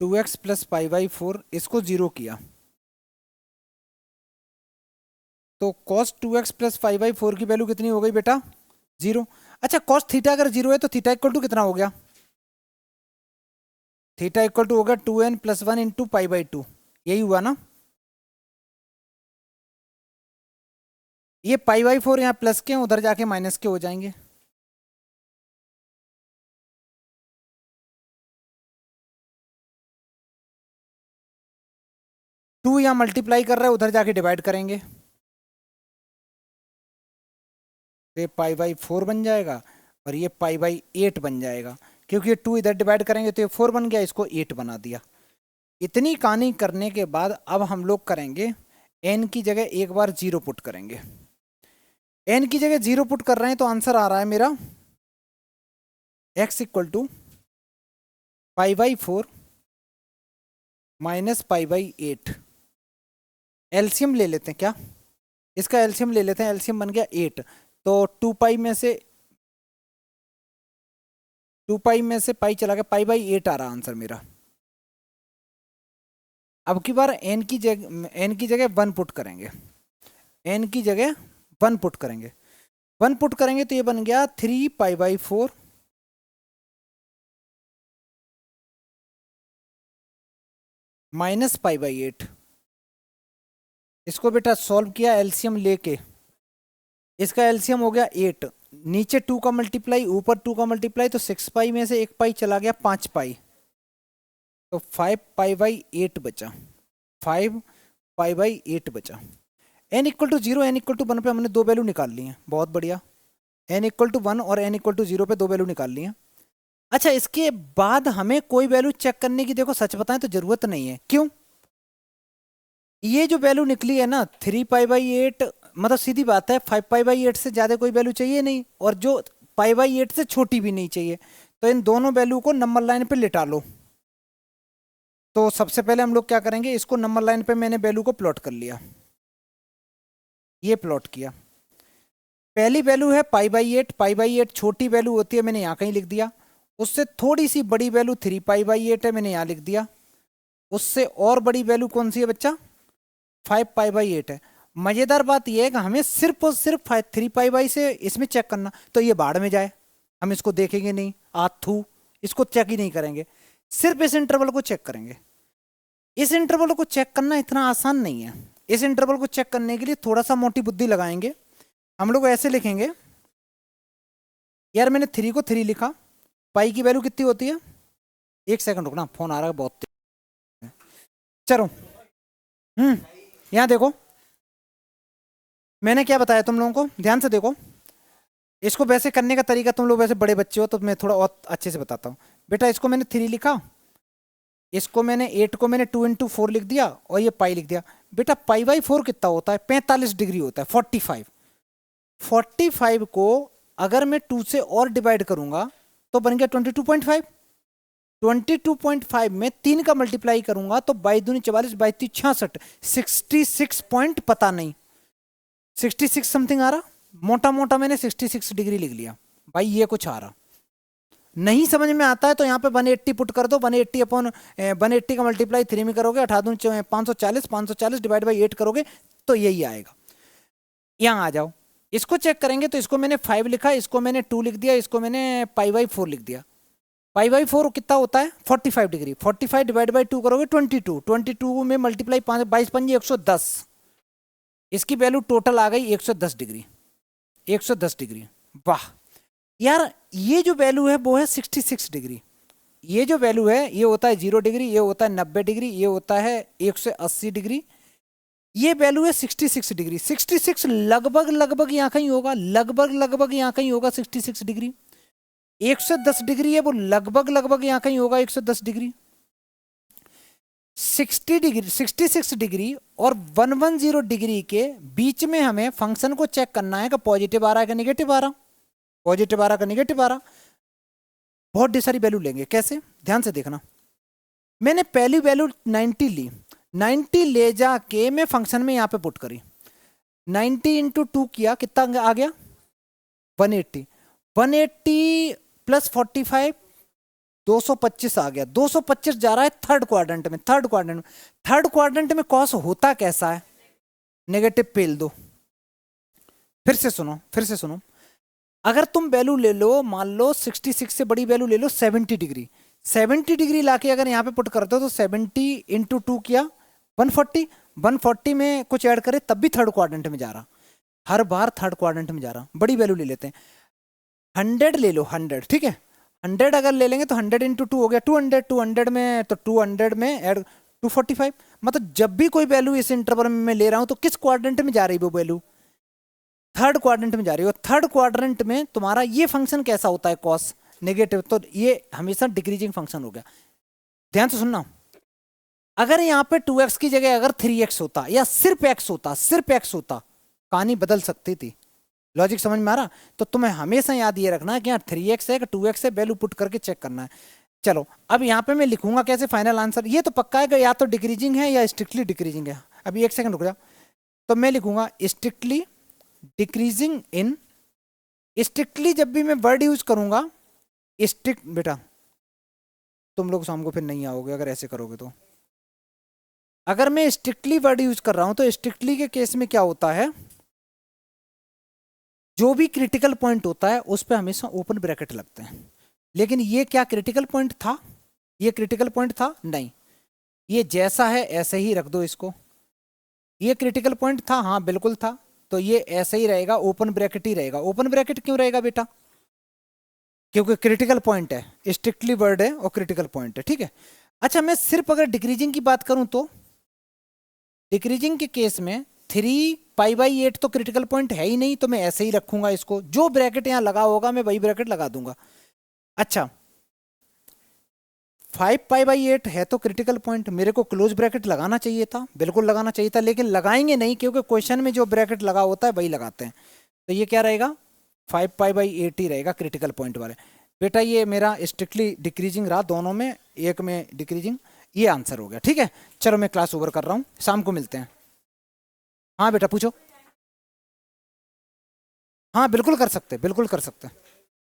2x प्लस π/4, इसको 0 किया तो cos 2x प्लस π/4 की वैल्यू कितनी हो गई बेटा, 0। अच्छा cos थीटा अगर 0 है तो थीटा इक्वल टू कितना हो गया, थीटा इक्वल टू हो गया 2n प्लस 1 इंटू π/2, यही हुआ ना। ये π/4 यहाँ प्लस के उधर जाके माइनस के हो जाएंगे, टू यहाँ मल्टीप्लाई कर रहा है उधर जाके डिवाइड करेंगे, तो ये π/4 बन जाएगा और ये π/8 बन जाएगा, क्योंकि ये 2 इधर डिवाइड करेंगे तो ये 4 बन गया, इसको 8 बना दिया। इतनी कहानी करने के बाद अब हम लोग करेंगे n की जगह एक बार 0 पुट करेंगे। n की जगह 0 पुट कर रहे हैं तो आंसर आ रहा है मेरा x equal to π/4 minus π/8। LCM ले लेते हैं क्या, इसका एलसीएम ले लेते हैं, एलसीएम बन गया 8, तो 2 में से 2 में से पाई चला गया, π/8 आ रहा आंसर मेरा। अब की बार n की जगह 1 पुट करेंगे, n की जगह 1 पुट करेंगे, 1 पुट करेंगे तो ये बन गया 3π/4 माइनस π/8। इसको बेटा सॉल्व किया एलसीएम लेके, इसका एलसीएम हो गया 8, नीचे 2 का मल्टीप्लाई, ऊपर 2 का मल्टीप्लाई, तो 6 पाई में से 1 पाई चला गया, 5 पाई, तो 5 पाई बाई 8 बचा, 5 पाई बाई 8 बचा। n equal to 0, n equal to 1 पे हमने दो वैल्यू निकाल ली हैं, बहुत बढ़िया। n इक्वल टू 1 और n इक्वल टू 0 पे दो वैल्यू निकाल ली हैं। अच्छा, इसके बाद हमें कोई वैल्यू चेक करने की, देखो सच बताएं तो जरूरत नहीं है। क्यों? ये जो वैल्यू निकली है ना 3 पाई बाई 8, मतलब सीधी बात है 5 पाई बाई 8 से ज्यादा कोई वैल्यू चाहिए नहीं, और जो पाई बाई 8 से छोटी भी नहीं चाहिए। तो इन दोनों वैल्यू को नंबर लाइन पे लिटा लो। तो सबसे पहले हम लोग क्या करेंगे, इसको नंबर लाइन पे मैंने वैल्यू को प्लॉट कर लिया, ये प्लॉट किया। पहली वैल्यू है पाई बाई 8, पाई बाई 8 छोटी वैल्यू होती है, मैंने यहाँ कहीं लिख दिया। उससे थोड़ी सी बड़ी वैल्यू 3 पाई बाई 8 है, मैंने यहाँ लिख दिया। उससे और बड़ी वैल्यू कौन सी है बच्चा? 5 पाई बाई 8 है। मजेदार बात यह है कि हमें सिर्फ और सिर्फ 3 पाई बाई से इसमें चेक करना, तो ये बाढ़ में जाए, हम इसको देखेंगे नहीं, आथू इसको चेक ही नहीं करेंगे, सिर्फ इस इंटरवल को चेक करेंगे। इस इंटरवल को चेक करना इतना आसान नहीं है। इस इंटरवल को चेक करने के लिए थोड़ा सा मोटी बुद्धि लगाएंगे। हम लोग ऐसे लिखेंगे, यार मैंने 3 को 3 लिखा, पाई की वैल्यू कितनी होती है? 1 सेकंड रुकना, फोन आ रहा है बहुत तेज। चलो यहां देखो, मैंने क्या बताया तुम लोगों को, ध्यान से देखो। इसको वैसे करने का तरीका, तुम लोग वैसे बड़े बच्चे हो तो मैं थोड़ा और अच्छे से बताता हूँ। बेटा इसको मैंने 3 लिखा, इसको मैंने 8 को मैंने 2 इंटू 4 लिख दिया, और ये पाई लिख दिया। बेटा पाई बाई 4 कितना होता है? 45 डिग्री होता है, 45। 45 को अगर मैं 2 से और डिवाइड करूंगा तो बन गया 22.5। 22.5 में 3 का मल्टीप्लाई करूंगा तो 22 दूनी 44, 22 66, 66 पॉइंट पता नहीं, 66 समथिंग आ रहा, मोटा मोटा मैंने 66 डिग्री लिख लिया भाई, ये कुछ आ रहा। नहीं समझ में आता है तो यहाँ पे 180 पुट कर दो, 180 अपॉन 180 का मल्टीप्लाई 3 में करोगे, 18 540, 540 डिवाइड बाई 8 करोगे तो यही आएगा। यहाँ आ जाओ, इसको चेक करेंगे तो इसको मैंने 5 लिखा, इसको मैंने 2 लिख दिया, इसको मैंने पाई बाई 4 लिख दिया। पाई बाई 4 कितना होता है? 45 डिग्री। 45 डिवाइड बाई 2 करोगे 22, 22 में मल्टीप्लाई 5, 22 पंजी 110, इसकी वैल्यू टोटल आ गई 110 डिग्री। 110 डिग्री, वाह यार, ये जो वैल्यू है वो है 66 डिग्री। ये जो वैल्यू है ये होता है 0 डिग्री, ये होता है 90 डिग्री, ये होता है 180 डिग्री, ये वैल्यू है 66 डिग्री। 66 लगभग लगभग यहाँ कहीं होगा, लगभग लगभग यहाँ कहीं होगा 66 डिग्री। 110 डिग्री है वो लगभग लगभग यहाँ कहीं होगा 110 डिग्री। 60 डिग्री, 66 डिग्री और 110 डिग्री के बीच में हमें फंक्शन को चेक करना है कि पॉजिटिव आ रहा है कि नेगेटिव आ रहा, पॉजिटिव आ रहा कि नेगेटिव आ रहा। बहुत ढेर सारी वैल्यू लेंगे, कैसे? ध्यान से देखना। मैंने पहली वैल्यू 90 ली, 90 ले जाके मैं फंक्शन में यहाँ पे पुट करी, 90 इंटू 2 किया, कितना आ गया? 180। 180 प्लस 45 225 आ गया। 225 जा रहा है थर्ड क्वाड्रेंट में। थर्ड क्वाड्रेंट में, थर्ड क्वाड्रेंट में कॉस होता कैसा है? नेगेटिव पेल दो। फिर से सुनो, फिर से सुनो, अगर तुम वैल्यू ले लो, मान लो 66 से बड़ी वैल्यू ले लो 70 डिग्री, 70 डिग्री लाके अगर यहाँ पे पुट करते हो तो 70 इंटू 2 किया 140, 140 में कुछ ऐड करे तब भी थर्ड क्वाड्रेंट में जा रहा, हर बार थर्ड क्वाड्रेंट में जा रहा। बड़ी वैल्यू ले लेते हैं, 100 ले लो, 100, ठीक है। 100 अगर ले लेंगे तो 100 इंटू 2 हो गया 200, 200 में तो 200 में ऐड 245। मतलब जब भी कोई वैल्यू इस इंटरवल में मैं ले रहा हूं तो किस क्वाड्रेंट में जा रही है वो वैल्यू? थर्ड क्वाड्रेंट में जा रही है। और थर्ड क्वाड्रेंट में तुम्हारा ये फंक्शन कैसा होता है? कॉस नेगेटिव, तो ये हमेशा डिक्रीजिंग फंक्शन हो गया। ध्यान से सुनना, अगर यहाँ पे 2x की जगह अगर 3x होता या सिर्फ x होता, सिर्फ x होता, कहानी बदल सकती थी। लॉजिक समझ में आ रहा? तो तुम्हें हमेशा याद ये रखना है कि यहाँ 3x है कि 2x है, वैल्यू पुट करके चेक करना है। चलो अब यहाँ पे मैं लिखूंगा कैसे फाइनल आंसर, ये तो पक्का है कि या तो डिक्रीजिंग है या स्ट्रिक्टली डिक्रीजिंग है। अभी 1 सेकंड रुक जा, तो मैं लिखूंगा स्ट्रिक्टली डिक्रीजिंग इन, स्ट्रिक्टली जब भी मैं वर्ड यूज करूंगा, स्ट्रिक्ट, बेटा तुम लोग शाम को फिर नहीं आओगे अगर ऐसे करोगे तो। अगर मैं स्ट्रिक्टली वर्ड यूज कर रहा हूं तो स्ट्रिक्टली के केस में क्या होता है, जो भी क्रिटिकल पॉइंट होता है उस पर हमेशा ओपन ब्रैकेट लगते हैं। लेकिन ये क्या क्रिटिकल पॉइंट था? ये क्रिटिकल पॉइंट था? नहीं, ये जैसा है ऐसे ही रख दो इसको। ये क्रिटिकल पॉइंट था? हाँ बिल्कुल था। तो ये ऐसे ही रहेगा, ओपन ब्रैकेट ही रहेगा। ओपन ब्रैकेट क्यों रहेगा बेटा? क्योंकि क्रिटिकल पॉइंट है, स्ट्रिक्टली वर्ड है और क्रिटिकल पॉइंट है, ठीक है। अच्छा, मैं सिर्फ अगर डिक्रीजिंग की बात करूं तो डिक्रीजिंग के केस में 3π/8 तो क्रिटिकल पॉइंट है ही नहीं, तो मैं ऐसे ही रखूंगा इसको, जो ब्रैकेट यहां लगा होगा मैं वही ब्रैकेट लगा दूंगा। अच्छा, 5π/8 है तो क्रिटिकल पॉइंट, मेरे को क्लोज ब्रैकेट लगाना चाहिए था, बिल्कुल लगाना चाहिए था, लेकिन लगाएंगे नहीं क्योंकि क्वेश्चन में जो ब्रैकेट लगा होता है वही लगाते हैं। तो ये क्या रहेगा? 5π/8 ही रहेगा क्रिटिकल पॉइंट वाले। बेटा ये मेरा स्ट्रिक्टली डिक्रीजिंग रहा, दोनों में, एक में डिक्रीजिंग, ये आंसर हो गया, ठीक है। चलो मैं क्लास ओवर कर रहा हूँ, शाम को मिलते हैं। हाँ बेटा पूछो। हाँ बिल्कुल कर सकते, बिल्कुल कर सकते।